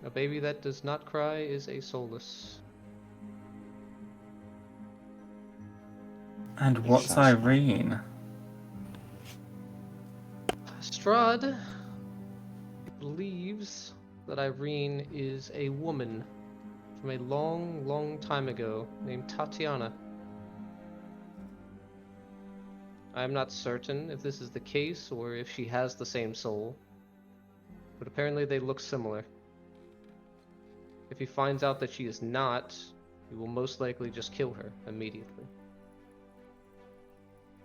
A baby that does not cry is a soulless. And what's Irene? Strahd believes that Irene is a woman from a long, long time ago named Tatiana. I am not certain if this is the case or if she has the same soul, but apparently they look similar. If he finds out that she is not, he will most likely just kill her immediately.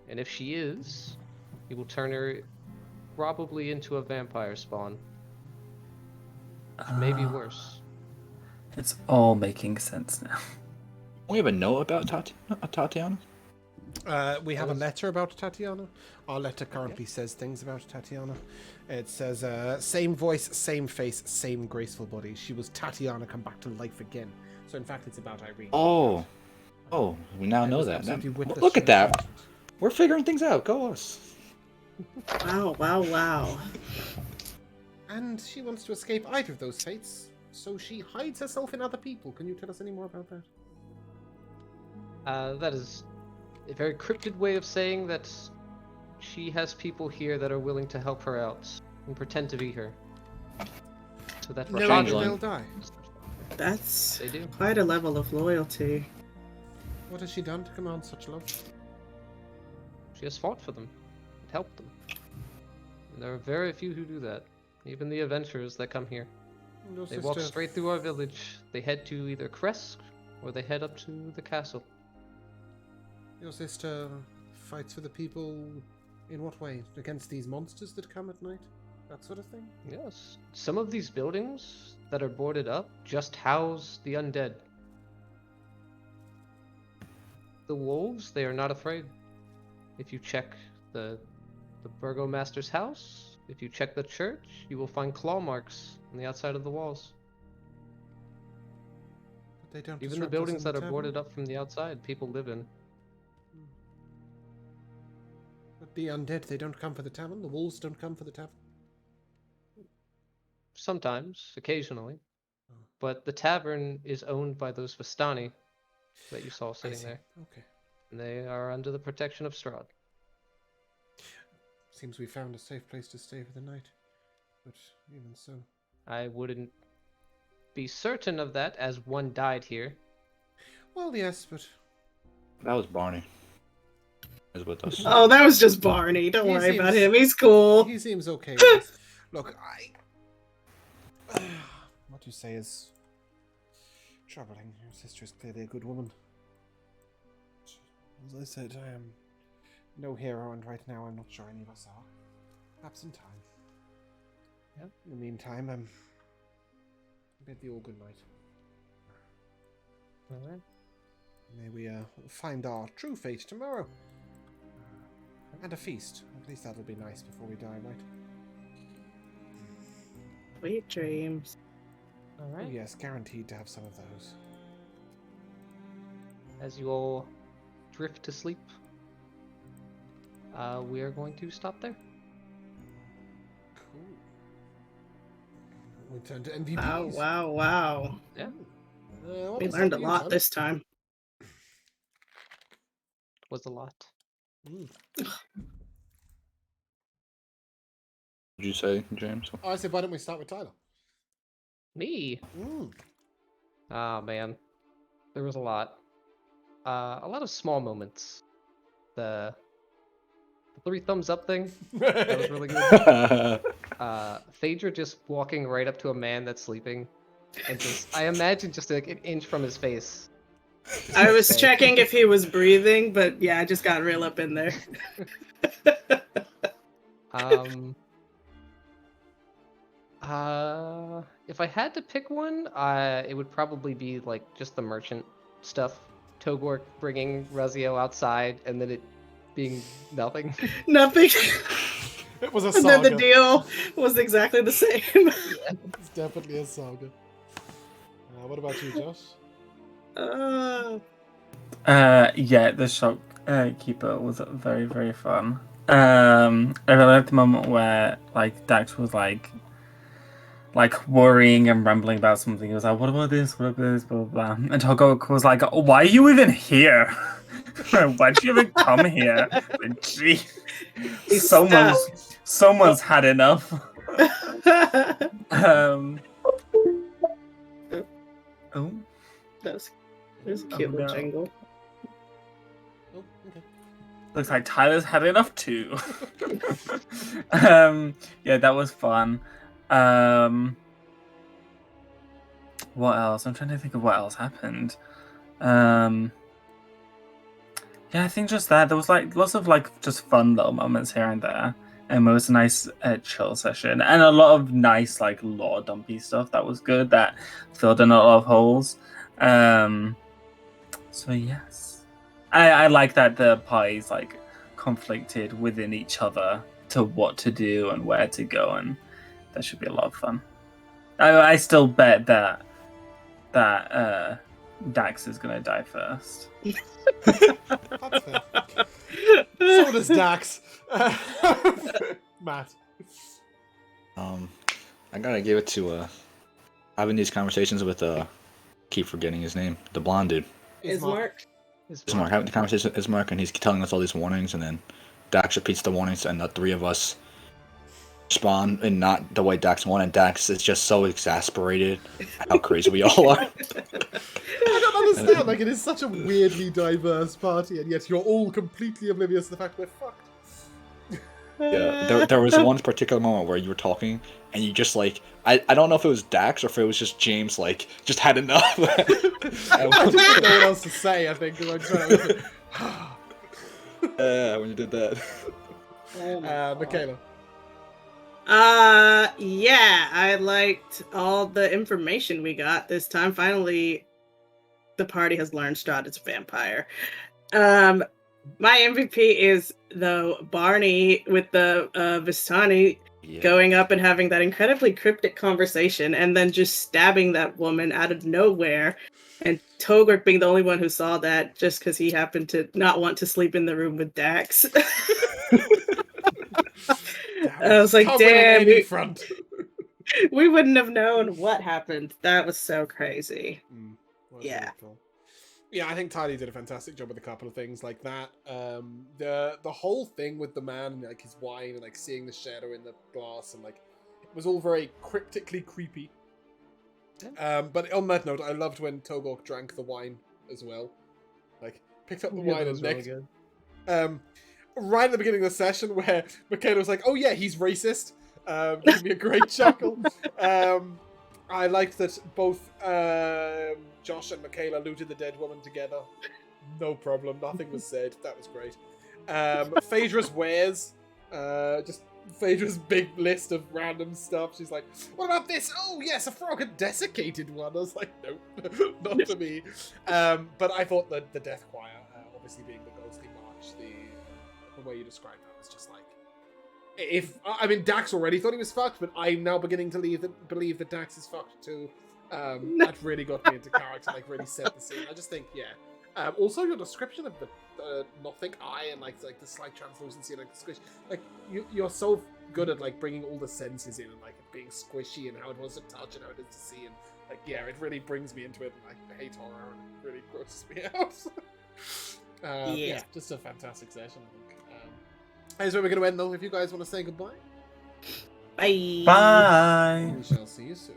And if she is, he will turn her probably into a vampire spawn. Which may be worse. It's all making sense now. We have a note about Tatiana? We have a letter about Tatiana. Our letter currently says things about Tatiana. It says, same voice, same face, same graceful body. She was Tatiana come back to life again. So in fact, it's about Irene. Oh, we now know was that. absolutely witless Look at that. transformation. We're figuring things out. Go us. Wow. And she wants to escape either of those fates, so she hides herself in other people. Can you tell us any more about that? That is a very cryptid way of saying that she has people here that are willing to help her out and pretend to be her. So that No, Rashad Changeling. They'll die. That's They do. quite a level of loyalty. What has she done to command such love? She has fought for them and helped them. And there are very few who do that. Even the adventurers that come here. Your They walk sister- straight through our village. They head to either Kresk or they head up to the castle. Your sister fights for the people in what way? Against these monsters that come at night? That sort of thing? Yes. Some of these buildings that are boarded up just house the undead. The wolves, they are not afraid. If you check the burgomaster's house, if you check the church, you will find claw marks on the outside of the walls. But they don't Even the disrupt us buildings in that the are tavern? boarded up from the outside, people live in. But the undead, they don't come for the tavern? The wolves don't come for the tavern? Sometimes, occasionally. Oh. But the tavern is owned by those Vistani that you saw I sitting see. there. Okay. And they are under the protection of Strahd. Seems we found a safe place to stay for the night. But even so. I wouldn't be certain of that, as one died here. Well, yes, but That was Barney. Is with us. Oh, that was just Barney. Don't He worry about seems- him. He's cool. he seems okay with this. Look, what you say is troubling. Your sister is clearly a good woman. As I said, I am no hero, and right now I'm not sure any of us are. Perhaps in time. Yeah. In the meantime, bid thee all good night. Alright. May we find our true fate tomorrow. And a feast. At least that'll be nice before we die, right? Sweet dreams. Oh, Alright. yes, guaranteed to have some of those. As you all drift to sleep, we are going to stop there. Cool. We turn to MVPs. Wow, wow, wow. Yeah. What We was learned a that you, lot John? this time. Was a lot. Mm. Did you say, James? Oh, I said, why don't we start with Tyler? Me? Mm. Ah, man. There was a lot. A lot of small moments. The 3 thumbs up thing, that was really good. Phaedra just walking right up to a man that's sleeping. And just, I imagine just like an inch from his face. I was Okay. checking if he was breathing, but yeah, I just got real up in there. If I had to pick one, it would probably be like just the merchant stuff. Togor bringing Razio outside and then it being nothing. Nothing. It was a And saga. then the deal was exactly the same. It's definitely a saga. What about you, Josh? Yeah, the shopkeeper was very, very fun. I really liked the moment where like Dax was like worrying and rambling about something. He was like, "What about this? What about this? Blah blah blah." And Togok was like, "Why are you even here? Why'd you even come here?" Like, gee, He's someone's had enough. Oh. There's a cute little no. jingle. Oh, okay. Looks like Tyler's had enough too. Yeah, that was fun. What else? I'm trying to think of what else happened. Yeah, I think just that. There was like lots of like just fun little moments here and there. And it was a nice chill session. And a lot of nice like lore dumpy stuff that was good, that filled in a lot of holes. So yes. I like that the parties like conflicted within each other to what to do and where to go, and that should be a lot of fun. I still bet that Dax is gonna die first. That's fair. So does Dax. Matt. I gotta give it to having these conversations with keep forgetting his name, the blonde dude. Is Mark? Ismark, having the conversation with Ismark, and he's telling us all these warnings, and then Dax repeats the warnings, and the three of us spawn, and not the way Dax wanted. Dax is just so exasperated at how crazy we all are. I don't understand. Like, it is such a weirdly diverse party, and yet you're all completely oblivious to the fact we're fucked. Yeah, there was one particular moment where you were talking, and you just like, I don't know if it was Dax or if it was just James, like, just had enough. I just didn't know what else to say, I think, because I'm trying to... when you did that. Michaela. Yeah, I liked all the information we got this time. Finally, the party has learned Strahd is a vampire. My MVP is, though, Barney with the Vistani going up and having that incredibly cryptic conversation and then just stabbing that woman out of nowhere, and Togric being the only one who saw that just because he happened to not want to sleep in the room with Dax. I was like, damn, we wouldn't have known what happened. That was so crazy. Yeah. Cool. Yeah, I think Tiny did a fantastic job with a couple of things like that. The whole thing with the man and like his wine and like seeing the shadow in the glass and like it was all very cryptically creepy. But on that note, I loved when Togok drank the wine as well. Like picked up the wine and next. Really right at the beginning of the session where Michaela was like, "Oh yeah, he's racist." Gave me a great chuckle. I liked that both Josh and Michaela looted the dead woman together. No problem. Nothing was said. That was great. Phaedra's wares. Just Phaedra's big list of random stuff. She's like, what about this? Oh, yes, a frog, a desiccated one. I was like, nope, not to me. But I thought that the Death Choir, obviously being the ghostly march, the way you described that was just like, Dax already thought he was fucked, but I'm now beginning to believe that Dax is fucked too. That really got me into character, like really set the scene. I just think, yeah. Also, your description of the Nothic eye and like the slight translucency and like the squish, like you're so good at like bringing all the senses in and like it being squishy and how it was to touch and how it is to see and like it really brings me into it. And, like I hate horror and it really grosses me out. Yeah, just a fantastic session. I think. Here's where we're going to end though. If you guys want to say goodbye. Bye. Bye. We shall see you soon.